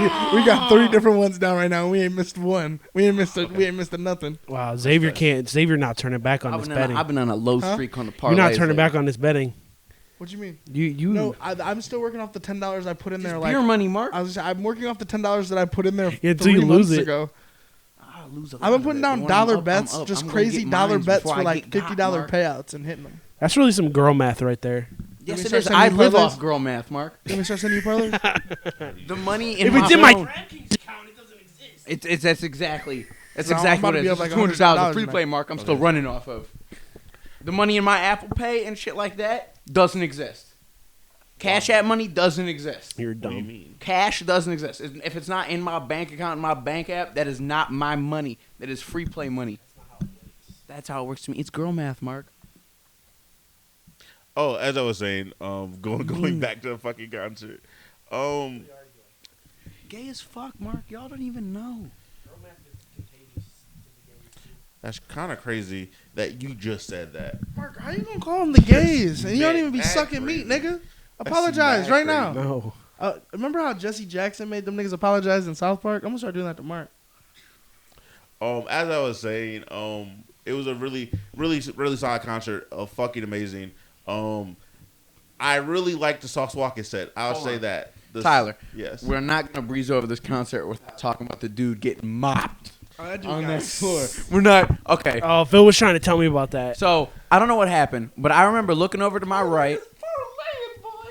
got 3 different ones down right now. And we ain't missed one. We ain't missed a nothing. Wow, Xavier not turning back on this betting. I've been on a low streak on the parlay. You're not turning back on this betting. What you mean? You No, I'm still working off the $10 I put in there. Like your money, Mark. I'm working off the $10 that I put in there until you 3 lose months it. ago. I'll lose a lot I've been of putting it. down When dollar I'm up, bets, I'm up. just I'm gonna crazy get dollar mines bets before for I like get got, $50 Mark. payouts and hitting them. That's really some girl math right there. Yes, Let me it start is. sending I you live parlays. off girl math, Mark. Let me start sending you parlays. The money in If my it's in my phone- DraftKings account, it doesn't exist. It's that's exactly So I'm exactly about what to it be is. up like $200 $100 free play, Mark. I'm still running off of. The money in my Apple Pay and shit like that doesn't exist. Cash App money doesn't exist. You're What do you dumb. mean? Cash doesn't exist. If it's not in my bank account, in my bank app, that is not my money. That is free play money. That's how it works to me. It's girl math, Mark. Oh, as I was saying, going back to the fucking concert. Gay as fuck, Mark. Y'all don't even know. That's kind of crazy that you just said that. Mark, how you gonna call them the gays? And you don't even be Mad sucking crazy. meat, nigga. Apologize mad right crazy. now. No. Remember how Jesse Jackson made them niggas apologize in South Park? I'm gonna start doing that to Mark. As I was saying, it was a really, really, really solid concert. Fucking amazing. I really liked the Sauce Walking set. I'll Hold say on. that. Tyler, Yes. we're not gonna breeze over this concert without talking about the dude getting mopped on that floor. We're not okay. Oh, Phil was trying to tell me about that. So I don't know what happened, but I remember looking over to my right.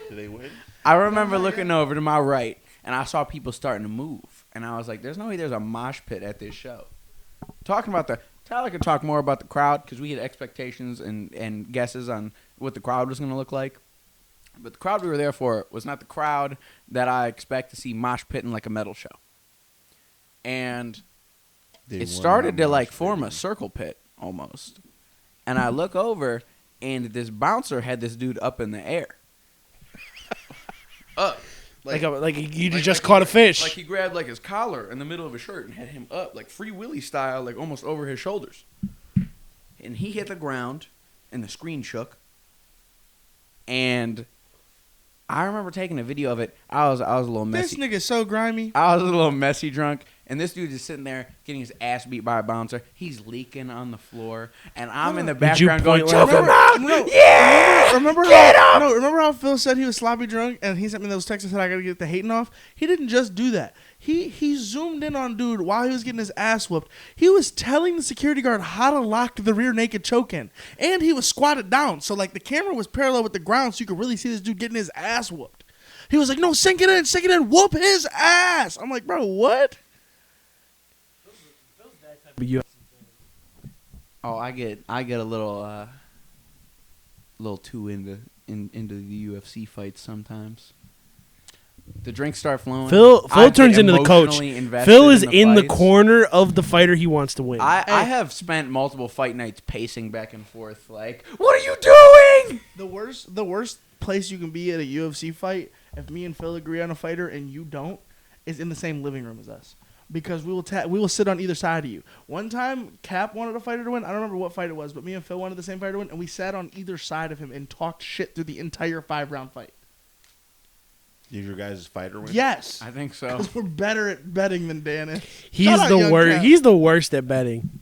Did they win? I remember looking over to my right, and I saw people starting to move, and I was like, "There's no way there's a mosh pit at this show." talking about Tyler could talk more about the crowd because we had expectations and guesses on what the crowd was going to look like. But the crowd we were there for was not the crowd that I expect to see mosh pitting like a metal show. And it started to like form a circle pit almost. And I look over, and this bouncer had this dude up in the air. Up. Like you just caught a fish. Like he grabbed like his collar in the middle of his shirt and had him up like Free Willy style, like almost over his shoulders. And he hit the ground, and the screen shook. And I remember taking a video of it. I was a little messy. This nigga's so grimy. I was a little messy drunk, and this dude is sitting there getting his ass beat by a bouncer. He's leaking on the floor, and I'm in the background going, "Choke him out! Yeah! Remember how Phil said he was sloppy drunk, and he sent me those texts and said I gotta get the hating off? He didn't just do that. He zoomed in on dude while he was getting his ass whooped. He was telling the security guard how to lock the rear naked choke in, and he was squatted down, so like the camera was parallel with the ground, so you could really see this dude getting his ass whooped. He was like, "No, sink it in, whoop his ass." I'm like, bro, what? Oh, I get a little too into the UFC fights sometimes. The drinks start flowing. Phil turns into the coach. Phil is in the fights. corner of the fighter he wants to win. I have spent multiple fight nights pacing back and forth like, what are you doing? The worst place you can be at a UFC fight, if me and Phil agree on a fighter and you don't, is in the same living room as us. Because we will sit on either side of you. One time, Cap wanted a fighter to win. I don't remember what fight it was, but me and Phil wanted the same fighter to win, and we sat on either side of him and talked shit through the entire 5-round fight. Did your guys' fighter win? Yes. I think so. Because we're better at betting than Dan is. He's the worst. He's the worst at betting.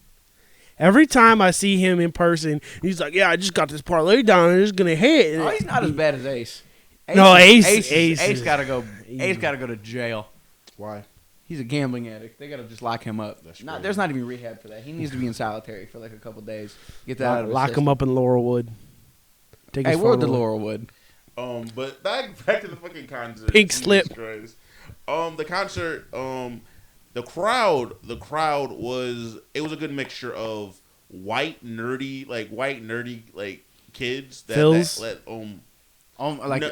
Every time I see him in person, he's like, "Yeah, I just got this parlay down and it's gonna hit." Oh, he's not as bad as Ace. Ace gotta go. Ace gotta go to jail. Why? He's a gambling addict. They gotta just lock him up. There's not even rehab for that. He needs to be in solitary for like a couple days. Get that out of his lock system. him up in Laurelwood. Hey, where's the Laurelwood? But back to the fucking concert. Pink slip. The concert. The crowd was a good mixture of white nerdy kids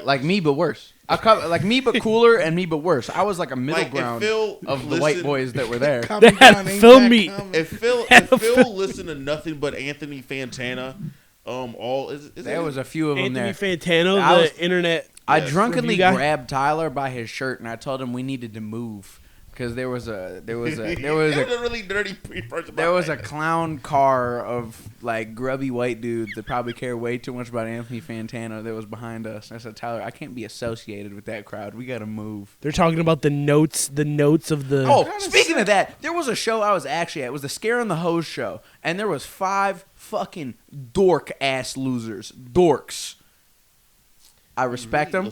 like me but worse. Like me but cooler and me but worse. I was like a middle ground of the white boys that were there. If Phil listened to nothing but Anthony Fantana, there was a few of them there. Anthony Fantano, the internet. I drunkenly grabbed Tyler by his shirt and I told him we needed to move. Because there was a really dirty person. There was a clown car of like grubby white dudes that probably care way too much about Anthony Fantano that was behind us. And I said, "Tyler, I can't be associated with that crowd. We gotta move." They're talking about the notes of the. Oh, speaking of that, there was a show I was actually at. It was the Scare and the Hose show, and there was 5 fucking dork ass losers, dorks. I respect them.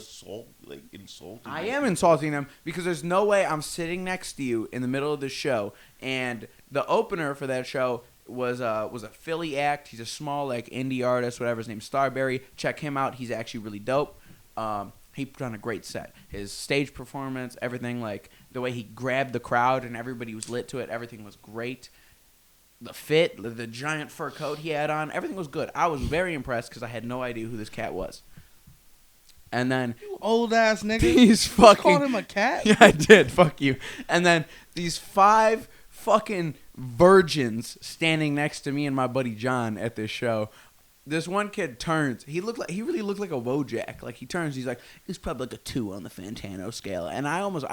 I am insulting them because there's no way I'm sitting next to you in the middle of the show. And the opener for that show was a Philly act. He's a small like indie artist, whatever. His name's Starberry. Check him out. He's actually really dope. He put on a great set. His stage performance, everything, like the way he grabbed the crowd and everybody was lit to it. Everything was great. The fit, the giant fur coat he had on, everything was good. I was very impressed because I had no idea who this cat was. And then you old ass nigga. These fucking you called him a cat? Yeah, I did. Fuck you. And then these 5 fucking virgins standing next to me and my buddy John at this show. This one kid turns. He really looked like a Wojak. Like he turns. He's like, it's probably like a 2 on the Fantano scale. And I almost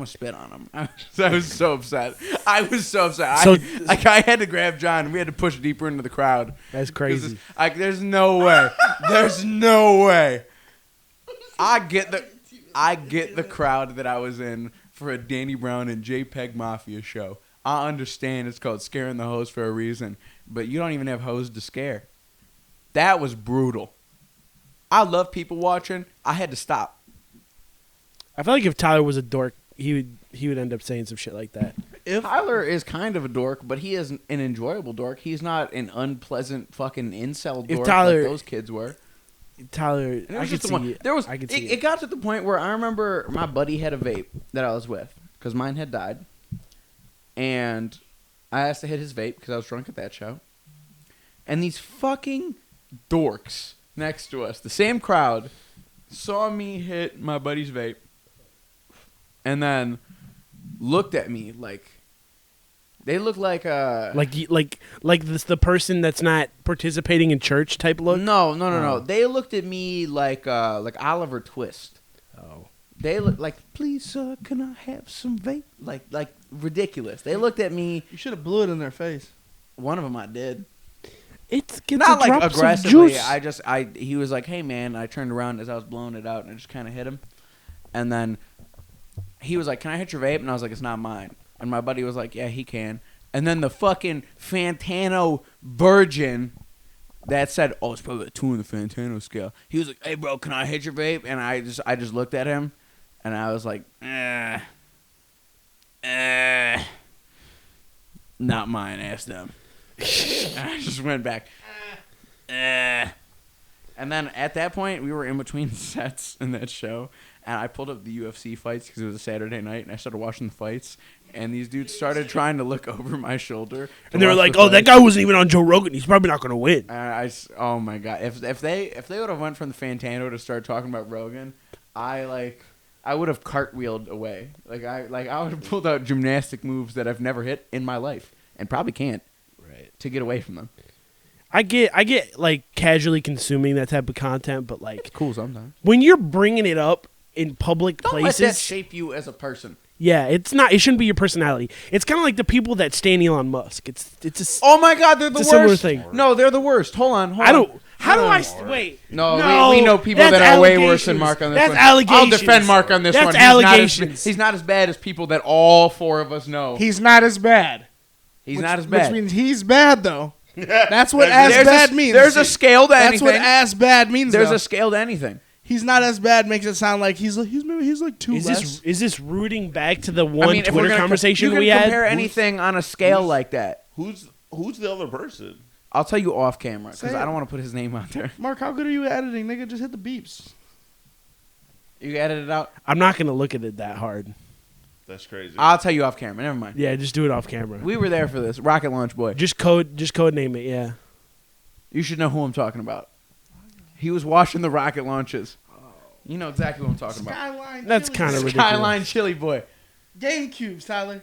spit on him. I was so upset. I had to grab John. And we had to push deeper into the crowd. That's crazy. There's no way. There's no way. I get the crowd that I was in for a Danny Brown and JPEG Mafia show. I understand it's called Scaring the Hose for a reason, but you don't even have hose to scare. That was brutal. I love people watching. I had to stop. I feel like if Tyler was a dork, he would end up saying some shit like that. Tyler is kind of a dork, but he is an enjoyable dork. He's not an unpleasant fucking incel dork like those kids were. Tyler, I could see it. It got to the point where I remember my buddy had a vape that I was with because mine had died, and I asked to hit his vape because I was drunk at that show. And these fucking dorks next to us, the same crowd, saw me hit my buddy's vape and then looked at me like they look like this the person that's not participating in church type look. No. They looked at me like Oliver Twist. Oh. They look like, please, sir, can I have some vape? Like ridiculous. They looked at me. You should have blew it in their face. One of them I did. It's Not like like aggressively. Juice. He was like, hey man. I turned around as I was blowing it out and I just kind of hit him. And then he was like, can I hit your vape? And I was like, it's not mine. And my buddy was like, yeah, he can. And then the fucking Fantano virgin that said, oh, it's probably a 2 on the Fantano scale. He was like, hey, bro, can I hit your vape? And I just looked at him, and I was like, not mine, ask them. And I just went back, And then at that point, we were in between sets in that show, and I pulled up the UFC fights because it was a Saturday night, and I started watching the fights. And these dudes started trying to look over my shoulder. And they were like, oh, that guy wasn't even on Joe Rogan. He's probably not going to win. Oh, my God. If they would have went from the Fantano to start talking about Rogan, I would have cartwheeled away. I would have pulled out gymnastic moves that I've never hit in my life and probably can't to get away from them. I get like casually consuming that type of content, but like It's cool sometimes. when you're bringing it up in public Don't places, let that shape you as a person. yeah, it's not. It shouldn't be your personality. It's kind of like the people that stan Elon Musk. It's Oh my God, they're the It's a similar worst. thing. No, they're the worst. Hold on. I don't. How do Hold I on. wait? No, we know people that's that are way worse than allegations. Mark on this That's one. allegations. I'll defend Mark on this That's one. allegations. He's not as bad as people that all 4 of us know. He's not as bad. He's not as bad. Which means he's bad, though. That's what as There's bad a, means. There's a scale to That's anything. what as bad means. There's though. a scale to anything. He's not as bad makes it sound like he's like 2 less. Is this rooting back to the one I mean, if we're Twitter gonna conversation you we can had? compare anything on a scale like that. Who's the other person? I'll tell you off camera because Say I it. don't want to put his name out there. Mark, how good are you at editing, nigga? Just hit the beeps. You edit it out. I'm not gonna look at it that hard. That's crazy. I'll tell you off camera. Never mind. Yeah, just do it off camera. We were there for this. Rocket Launch Boy. Just code name it. Yeah. You should know who I'm talking about. He was watching the rocket launches. You know exactly what I'm talking about. Skyline. That's Chili. kinda ridiculous. Skyline Chili Boy. GameCubes, Tyler.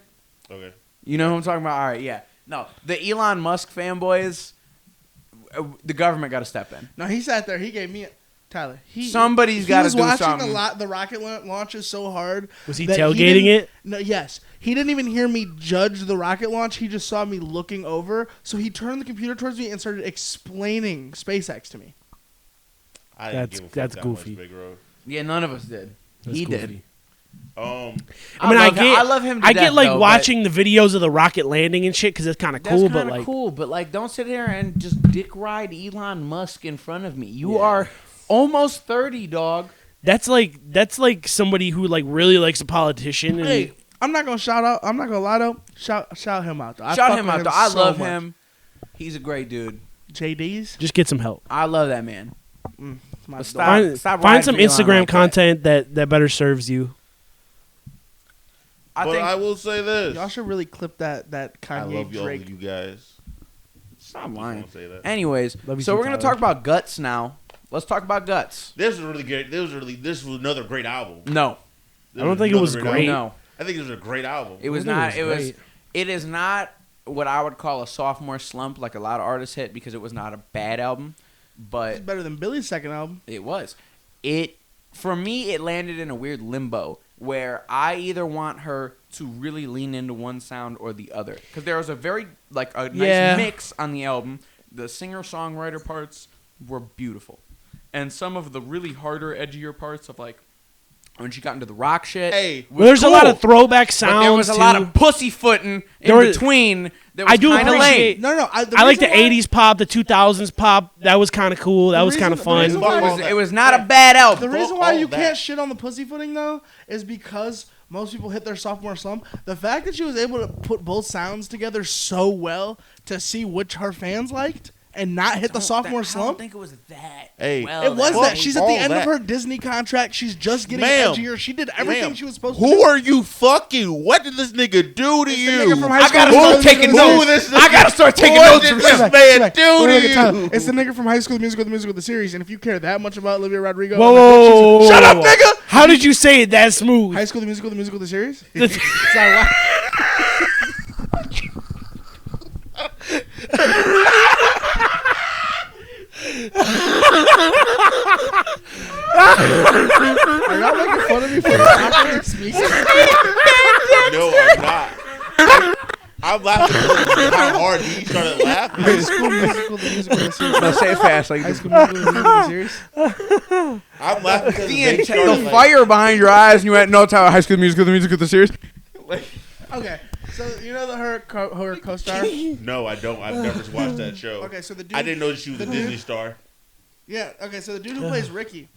Okay. You know who I'm talking about? All right, yeah. No, the Elon Musk fanboys, the government got to step in. No, he sat there. He gave me Tyler. Somebody's he gotta was do watching something. the rocket launches so hard. Was he that tailgating didn't- it? No, yes. He didn't even hear me judge the rocket launch. He just saw me looking over. So he turned the computer towards me and started explaining SpaceX to me. I didn't give a fuck That's that goofy. Much, Big Bro. Yeah, none of us did. That's He goofy. did. I mean, I love him. To I death, get like though, watching the videos of the rocket landing and shit because it's kind of That's cool. kind But of like, cool. But like, don't sit there and just dick ride Elon Musk in front of me. You are almost 30, dog. that's like somebody who like really likes a politician. And Hey, I'm not gonna shout out. I'm not gonna lie though. Shout him out though. I Shout fuck him with out, though. I so love much. him. He's a great dude. JD's. just get some help. I love that man. It's my But dog. stop. Find riding some for Elon Instagram like that. content that better serves you. I But think. I will say this. Y'all should really clip that I Kanye love all Drake. of you guys. Stop Just lying. wanna say that. Anyways, Love you so too, we're gonna Tyler. talk about Guts now. Let's talk about Guts. This was really good. This was another great album. No, This I don't think it was another great. album. no, I think it was a great album. it was I not. think It it was was. great. It is not what I would call a sophomore slump, like a lot of artists hit, because it was not a bad album, It's but better than Billy's second album. it was. For me, it landed in a weird limbo where I either want her to really lean into one sound or the other, because there was a very nice Yeah. mix on the album. The singer-songwriter parts were beautiful, and some of the really harder, edgier parts of like when she got into the rock shit. Hey, was Well, there's a lot cool, of throwback sounds. but there was a lot too. of pussyfooting There in were- between. That I was do kind of appreciate- lame. No. I like the reason why- '80s pop, the 2000s pop. That was kind of cool. That The was kind of reason- the reason fun. why- It was not a bad The album. reason Fuck why all you that. can't shit on the pussyfooting though is because most people hit their sophomore slump. The fact that she was able to put both sounds together so well to see which her fans liked and not hit the sophomore I don't slump? think it was that. Hey, well It was Fuck that. She's at the all end that. of her Disney contract. She's just getting Ma'am. edgier. She did everything Ma'am, she was supposed to who do. are you fucking? What did this nigga do to It's the you? nigga from High I School gotta Musical. start taking Who notes. this I gotta start taking What notes did from this him. man do Wait, to you? It's the nigga from High School Musical, the musical, the series. And if you care that much about Olivia Rodrigo, Whoa, and whoa, like, whoa, whoa, Shut whoa, up, whoa. nigga! How did you say it that smooth? High School, the musical, the series. That's- Sorry, why? Are y'all making fun of me for not speaking? No, I'm not. I'm laughing because how hard he started laughing. High School Musical, the musical, the series. No, say it fast. Like High School Musical, the musical, the series. I'm laughing because the, they started the like, fire behind your eyes, and you went, "No, Tyler, High School Musical, the musical, the series." Okay, so you know her co-star. No, I don't. I've never watched that show. Okay, so the dude. I didn't know she was a Disney star. Yeah. Okay, so the dude who plays Ricky.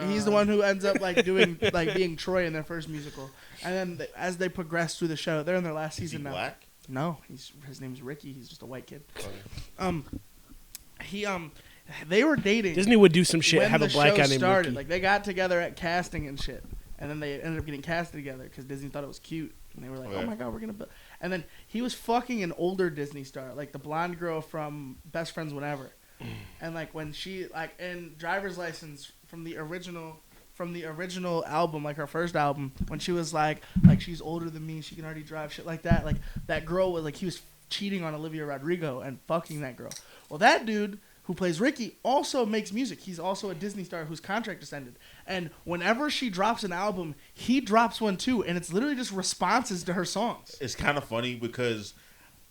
He's the one who ends up like doing like being Troy in their first musical, and then as they progress through the show, they're in their last Is he season now. black? No, his name's Ricky. He's just a white kid. Okay. They were dating. Disney would do some shit. when Have the a black show guy named started. Ricky. Like they got together at casting and shit, and then they ended up getting casted together because Disney thought it was cute, and they were like, Okay. "Oh my god, we're gonna." And then he was fucking an older Disney star, like the blonde girl from Best Friends Whenever, and like when she like in Driver's License from the original album, like her first album, when she was like she's older than me, she can already drive, shit like that. Like that girl was like he was cheating on Olivia Rodrigo and fucking that girl. Well, that dude who plays Ricky also makes music. He's also a Disney star whose contract just ended. And whenever she drops an album, he drops one too, and it's literally just responses to her songs. It's kind of funny because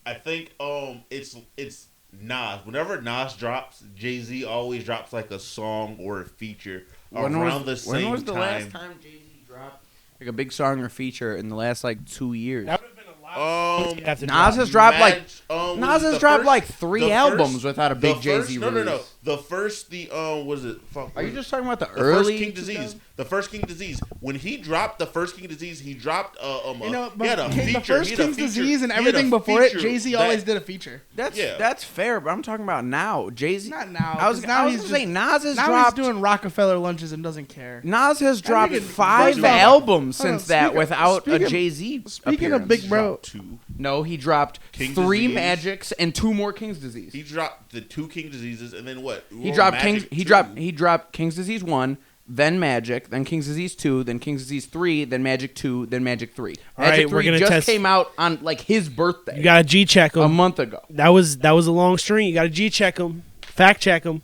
I think it's Nas. Whenever Nas drops, Jay-Z always drops like a song or a feature around the same time. When was the last time Jay-Z dropped like a big song or feature in the last like 2 years? That would have been a lot. Nas has dropped like Nas has dropped like 3 albums without a big Jay-Z release. No. The first, was it? Fuck, Are you just talking about the the early first King Disease? The first King Disease. When he dropped the first King Disease, he dropped You know, he had a the feature. first he had a King's feature- Disease and he had a everything before it, feature Jay-Z that- always did a feature. That's fair, but I'm talking about now. Jay-Z. Not now. I was 'cause now gonna he's say Nas has now dropped. he's doing Rockefeller lunches and doesn't care. Nas has dropped nigga- 5 first off- albums hold on, since that speaking- without a speaking- Jay-Z. Speaking of appearance. Big Bro, Dropped 2. No, he dropped King 3 Disease. Magics and 2 more King's Disease. He dropped the 2 King Diseases and then what? He dropped Magic King's. 2. He dropped King's Disease 1, then Magic, then King's Disease 2, then King's Disease 3, then Magic 2, then Magic 3. All Magic right, we're 3 gonna just test- came out on like his birthday You got to G check a him. month ago. That was a long string. You got to G check him. Fact check him.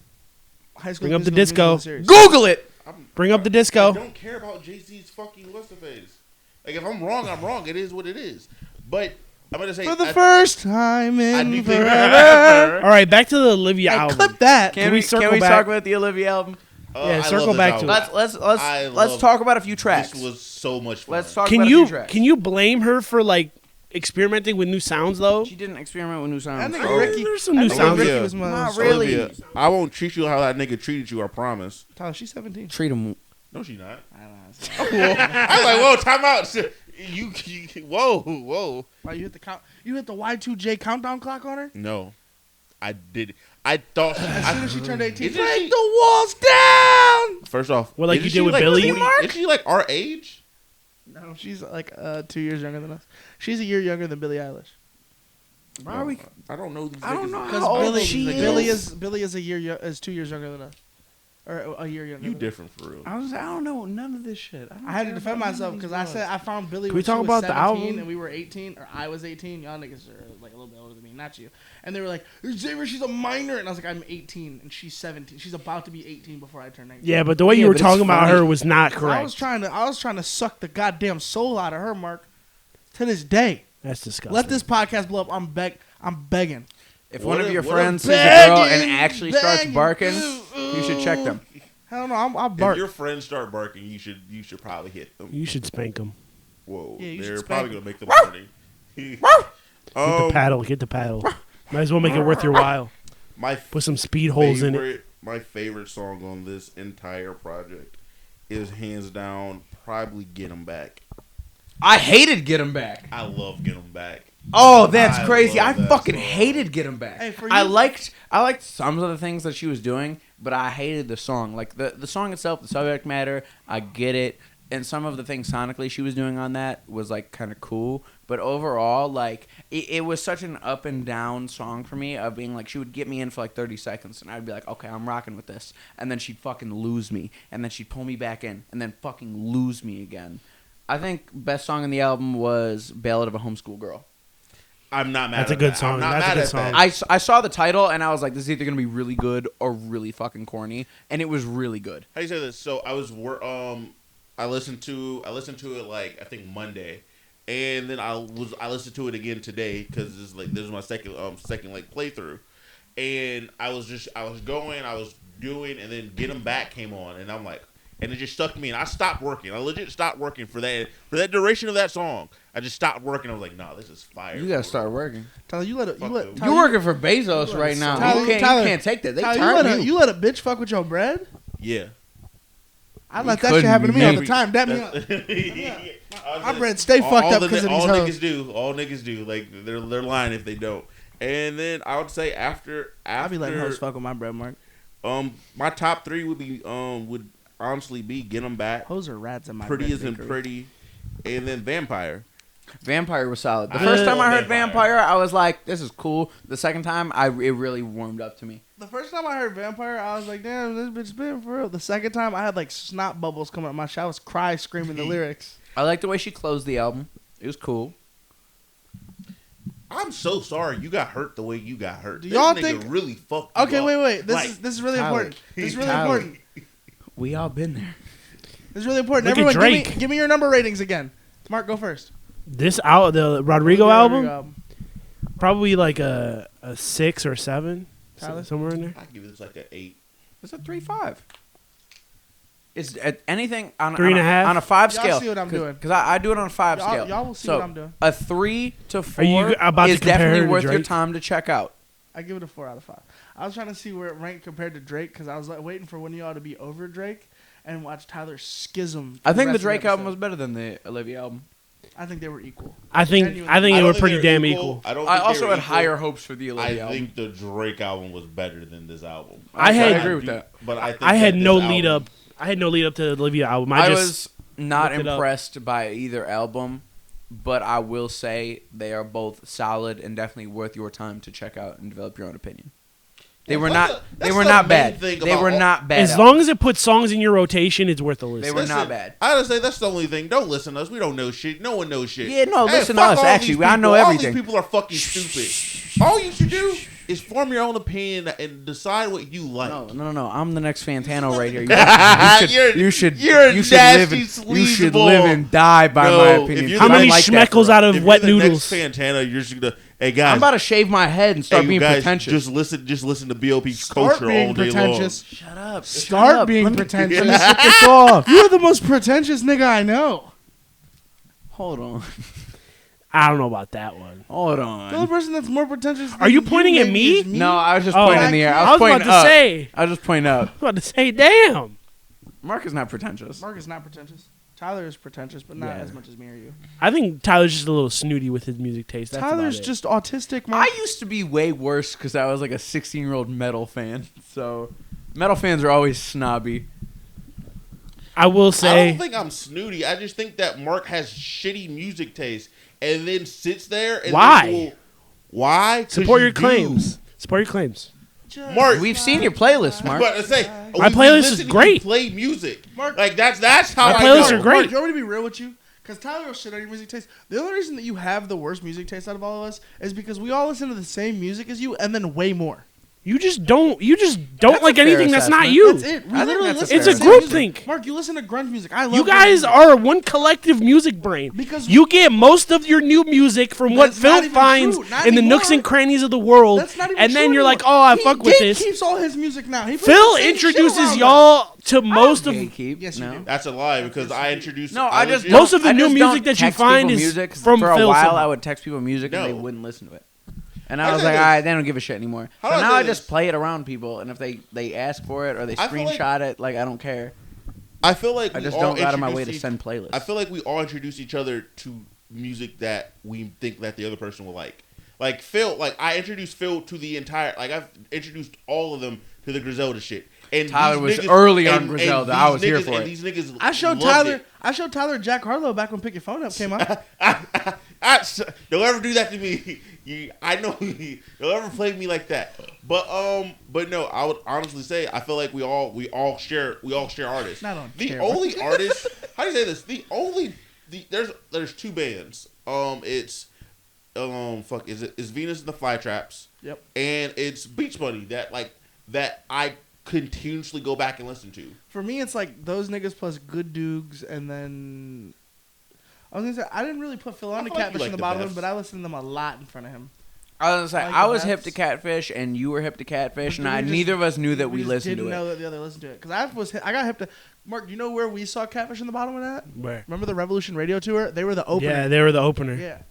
High School Bring up the Musical, disco. series. Google it. Bring up the I disco. don't care about Jay-Z's fucking what's the face. Like if I'm wrong, I'm wrong. It is what it is. But I'm gonna say For the first time I in do think forever. All right, back to the Olivia Hey, album. clip that. Can we circle can we back? talk about the Olivia album? Yeah, I circle love this back album. to it. Let's love- talk about a few tracks. This was so much fun. Let's talk Can about a you few tracks. can you blame her for like experimenting with new sounds though? She didn't experiment with new sounds. I think Oh, Ricky. there's some new I think sounds. Ricky Olivia. was my Not really. Olivia, I won't treat you how that nigga treated you. I promise. Tyler, she's 17. Treat him. No, she not. I don't know. I was like, whoa, time out. You whoa. Why you hit the count? You hit the Y2J countdown clock on her? No, I did. I thought. As soon as she turned 18, Isn't break she- the walls down. First off, Well, like isn't you did she with like Billy? 20 Is she like our age? No, she's like 2 years younger than us. She's a year younger than Billie Eilish. Why are we? I don't know. These I don't niggas. know Because how old Billy, she Billy is. Billy is 2 years younger than us, or a year younger. You than different for real. I don't know none of this shit. I had to defend myself because I said I found Billy Can we when talk she was about the 17 album? and we were 18, or I was 18. Y'all niggas are like a little bit older than me, not you. And they were like, Xavier, she's a minor, and I was like, I'm 18 and she's 17. She's about to be 18 before I turn 19. Yeah, but the way Yeah, you were but it's talking about funny. her was not I was correct. trying to suck the goddamn soul out of her, Mark. To this day, That's disgusting. let this podcast blow up. I'm begging. If What one of a- your what a friends sees a girl and begging, actually starts begging, barking, ooh, you should check them. Hell no, I'll If bark. your friends start barking, you should probably hit them. You should spank him. Whoa, Yeah, you they're should probably spank gonna make them horny. Get the paddle. Get the paddle. Might as well make it worth your while. My Put some speed holes in it. My favorite song on this entire project is hands down probably "Get 'Em Back." I hated Get 'Em Back. I love "Get 'Em Back." Oh, that's crazy! I love that fucking song. hated Get 'Em Back. Hey, for I you- liked some of the things that she was doing, but I hated the song. Like the song itself, the subject matter, I get it, and some of the things sonically she was doing on that was like kind of cool. But overall, like it was such an up and down song for me. Of being like, she would get me in for like 30 seconds, and I'd be like, okay, I'm rocking with this, and then she'd fucking lose me, and then she'd pull me back in, and then fucking lose me again. I think best song in the album was "Ballad of a Homeschool Girl." I'm not mad. That's a at good that. song. I'm not That's a mad good at song. that. I saw the title and I was like, this is either gonna be really good or really fucking corny, and it was really good. How you say this? So I listened to it like I think Monday, and then I listened to it again today because this is my second like playthrough, and I was doing, and then Get 'Em Back came on, and I'm like, and it just stuck me, and I stopped working. I legit stopped working for that duration of that song. I just stopped working. I was like, nah, this is fire. You gotta start working. Tyler, you let You're working for Bezos right now. Tyler, You can't take that. They Tyler, turn you let a bitch fuck with your bread? Yeah. I You let that shit couldn't happen to be me all me. the time. That me. My bread stay fucked up because of these all hoes. niggas do. All niggas do. Like they're lying if they don't. And then I would say after I be letting hoes fuck with my bread, Mark. my top three would honestly be Get 'Em Back, Hoes are rats in my Pretty bread Isn't bakery. Pretty, and then Vampire. Vampire was solid. The I first time love I heard Vampire. Vampire, I was like, this is cool. The second time, it really warmed up to me. The first time I heard Vampire, I was like, damn, this bitch spitting for real. The second time, I had like snot bubbles coming out my shit. I was screaming the lyrics. I liked the way she closed the album. It was cool. I'm so sorry you got hurt the way you got hurt. Do This y'all nigga think- really fucked you Okay, up. wait. Like, This is really Tyler, important. This is really Tyler. important. We all been there. This is really important. Look at Everyone, Drake. give me your number ratings again. Mark, go first. The Rodrigo Olivia album, Rodrigo probably like a 6 or 7, Tyler? somewhere in there. I give this like an 8. It's a 3.5. It's anything on 3.5? on a 5 Y'all scale. see what I'm doing. Because I do it on a 5 scale. Y'all will see So, what I'm doing. A 3 to 4 Are you about to is compare her definitely to worth your Drake? time to check out. I give it a 4 out of 5. I was trying to see where it ranked compared to Drake because I was like, waiting for one of y'all to be over Drake and watch Tyler schism. I think the rest of Drake album episode. was better than the Olivia album. I think they were equal. I think Genuinely. they don't were think pretty they're damn equal. I don't. I think also they were had equal. higher hopes for the I Olivia album. think the Drake album was better than this album. I had- agree with that. But I think I had that no this lead album- up. I had no lead up to the Olivia album. I just was not looked it up. impressed by either album, but I will say they are both solid and definitely worth your time to check out and develop your own opinion. They Well, were that's not. the- They that's were the not main bad. thing They about were all- not bad. as long as it puts songs in your rotation, it's worth a listen. They were not bad. I gotta say that's the only thing. Don't listen to us. We don't know shit. No one knows shit. Yeah, no, listen to fuck us, all actually. these I know people. everything. All these people are fucking stupid. All you should do is form your own opinion and decide what you like. No. I'm the next Fantano right here. You're You a should live. nasty You should sleazeball. live and die by No, my if opinion. you're How the many next- schmeckles out If of you're wet the noodles? next Fantana, you're just gonna. Hey guys, I'm about to shave my head and start hey, being guys, pretentious. Just listen to BOP's Start culture being all day pretentious. Shut up. Start being pretentious. Let me this off. You're the most pretentious nigga I know. Hold on. I don't know about that one. Hold The only on. person that's more pretentious. Are you than pointing at maybe me? is No, I was just Oh. pointing in the air. I I was was about pointing to up. say. I was just pointing up. I was about to say, damn. Mark is not pretentious. Mark is not pretentious. Tyler is pretentious, but not Yeah. as much as me or you. I think Tyler's just a little snooty with his music taste. That's Tyler's about it. just autistic. Mark. I used to be way worse because I was like a 16-year-old metal fan. So metal fans are always snobby. I will I say. don't think I'm snooty. I just think that Mark has shitty music taste and then sits there and Why? then will- why? 'Cause Support you your do. claims. Support your claims. Mark, We've seen your playlist, Mark. But I say My we playlist is listen to great. you play music. Mark- Like that's how My I playlists know. are great. Mark, you want me to be real with you? Because Tyler will shit on your music taste. The only reason that you have the worst music taste out of all of us is because we all listen to the same music as you and then way more. You just don't That's like a fair anything that's not assessment. you. That's it. We I think literally that's a listen It's to a the same group music. think. Mark, you listen to grunge music. I love You grunge guys music. are one collective music brain. Because You get most of your new music from what That's not Phil even finds true. Not in the nooks anymore. and crannies of the world, That's not even and then true you're like, anymore. "Oh, I He fuck with this." keeps all his music now. He puts Phil the same shit introduces around us. y'all to most of Gatekeep. Yes, you no. do. That's a lie because I introduced. No, I just legit- Most of the I new just music don't that you text find people is music, 'cause from for a Phil while. somehow. I would text people music and they No. wouldn't listen to it, and How I was do I like, say all right, this? they don't give a shit anymore. How But do I now say I this? just play it around people, and if they ask for it or they I feel like- screenshot it, like I don't care. I feel like I we just all don't go out of my way to introduced send playlists. I feel like we all introduce each other to music that we think that the other person will like. Like Phil, like I introduced Phil to the entire, like I've introduced all of them to the Griselda shit. And Tyler these was niggas- early on and Griselda. these I was here niggas- for and it. These niggas I showed loved Tyler. it. I showed Tyler Jack Harlow back when Pick Your Phone Up came out. Don't ever do that to me. I know you'll ever play me like that. But no, I would honestly say I feel like we all share artists. Not on the camera. only artist. How do you say this? There's two bands. It's it's Venus and the Flytraps. Yep. And it's Beach Bunny that I continuously go back and listen to. For me, it's like those niggas plus Good Dukes, and then I was gonna say I didn't really put Phil on the feel like you Catfish like in the the bottom, best. but I listened to them a lot in front of him. I was gonna say Like I the was hip Vets. to Catfish, and you were hip to Catfish, But and we just- neither of us knew that we just listened didn't to know it. that the other listened to it because I got hip to. Mark, do you know where we saw Catfish in the bottom of that? Where? Remember the Revolution Radio tour? They were the opener. Yeah, they were the opener. Yeah.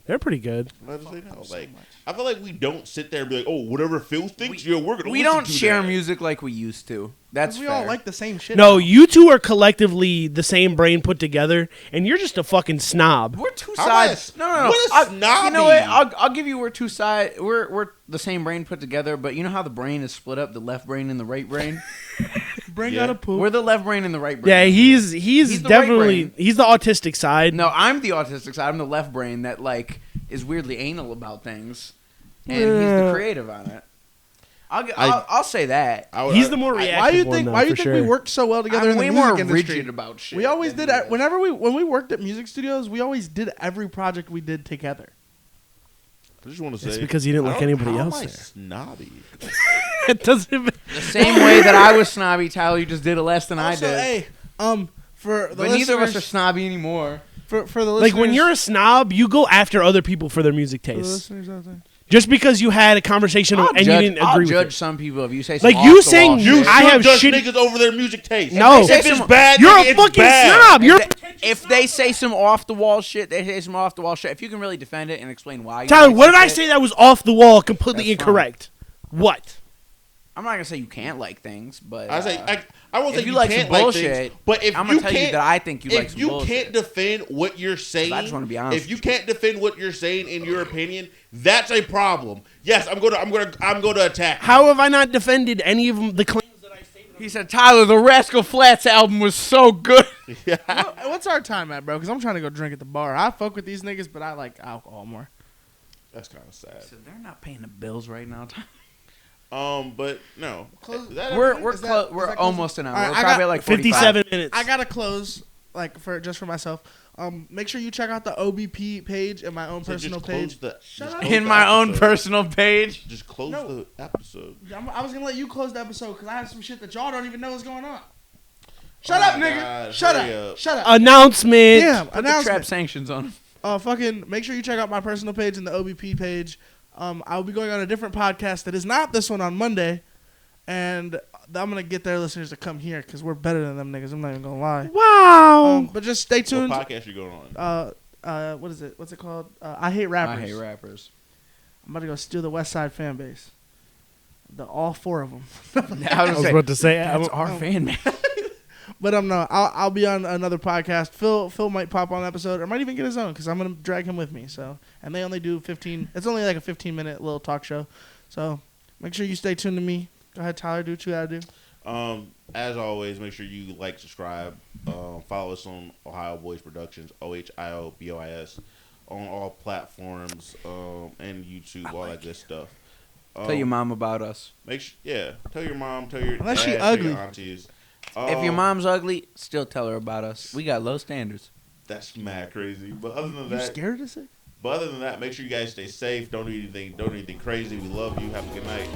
They're pretty good. What does they know? So Like much. I feel like we don't sit there and be like, oh, whatever Phil thinks, we're gonna. We listen don't to share that. music like we used to. That's we fair. all like the same shit. No, now. you two are collectively the same brain put together, and you're just a fucking snob. We're two How am I sides. a- No. what a You snobby. know what? I'll give you we're two sides. We're the same brain put together, but you know how the brain is split up, the left brain and the right brain? Bring Yeah. out a poop. We're the left brain and the right brain. Yeah, he's He's the definitely right brain. he's the autistic side. No, I'm the autistic side. I'm the left brain that like is weirdly anal about things, and he's Yeah. the creative on it. I'll say that. He's the more reactive why do you one, think? though, Why do you for think we sure. worked so well together I'm in the way music more industry? rigid about shit. We always than did. he is. When we worked at music studios, we always did every project we did together. I just want to say It's because you didn't like anybody how else am I there. snobby. It doesn't. The same way that I was snobby, Tyler, you just did it less than Also, I did. hey, for the But neither of us are listeners- snobby anymore. for the Like when listeners- you're a snob, you go after other people for their music for the tastes. listeners out there. Just because you had a conversation and you didn't I'll agree judge with it. some people if you say some Like, off you the saying wall you- shit. I have judge shit- niggas over their music taste. No. If it's bad, You're nigga, a it's fucking bad. snob. You're If they say some off the wall shit, they say some off the wall shit. If you can really defend it and explain why. You Tyler, like what did some I shit, say that was off the wall, completely That's fine. incorrect? What? I'm not gonna say you can't like things, but I say I won't if say you like can't some like bullshit, things, but if I'm you gonna tell you can't, that I think you like if some you bullshit. can't defend what you're saying, I just wanna be honest if you can't defend what you're saying in your opinion, that's a problem. Yes, I'm going to attack. you. How have I not defended any of them, the claims that I stated? He said, Tyler, the Rascal Flatts album was so good. What's our time at, bro? Because I'm trying to go drink at the bar. I fuck with these niggas, but I like alcohol more. That's kind of sad. So they're not paying the bills right now. But no, Close- Is that We're everything? we're Is that- clo- is we're that close? almost an hour. All right, We're I probably got at like 45. 57 minutes. I gotta close, like for just for myself. Make sure you check out the OBP page and my own So personal just close page. the- Shut just up. close In the my own episode. personal page. Just close No. the episode. I was gonna let you close the episode because I have some shit that y'all don't even know is going on. Shut up, my nigga. God, Shut hurry up. up. Shut up. Announcement. Damn. Put the trap Announcement. sanctions on him. Fucking make sure you check out my personal page and the OBP page. I'll be going on a different podcast that is not this one on Monday, and I'm gonna get their listeners to come here because we're better than them niggas. I'm not even gonna lie. Wow. But just stay What tuned. podcast you going on? What is it? What's it called? I hate rappers. I hate rappers. I'm about to go steal the West Side fan base. all four of them. I I was about to say, that's our fan man. But no, I'll be on another podcast. Phil might pop on an episode, or might even get his own because I'm gonna drag him with me. So, and they only do 15. It's only like a 15-minute little talk show. So make sure you stay tuned to me. Go ahead, Tyler. Do what you gotta do. As always, make sure you like, subscribe, follow us on Ohio Boys Productions, OHIOBOIS, on all platforms, and YouTube, all that good stuff. Tell your mom about us. Tell your mom, tell your Unless dad, she tell ugly. your aunties. If your mom's ugly, still tell her about us. We got low standards. That's mad crazy. But other than You that, scared to say? make sure you guys stay safe. Don't do anything crazy. We love you. Have a good night.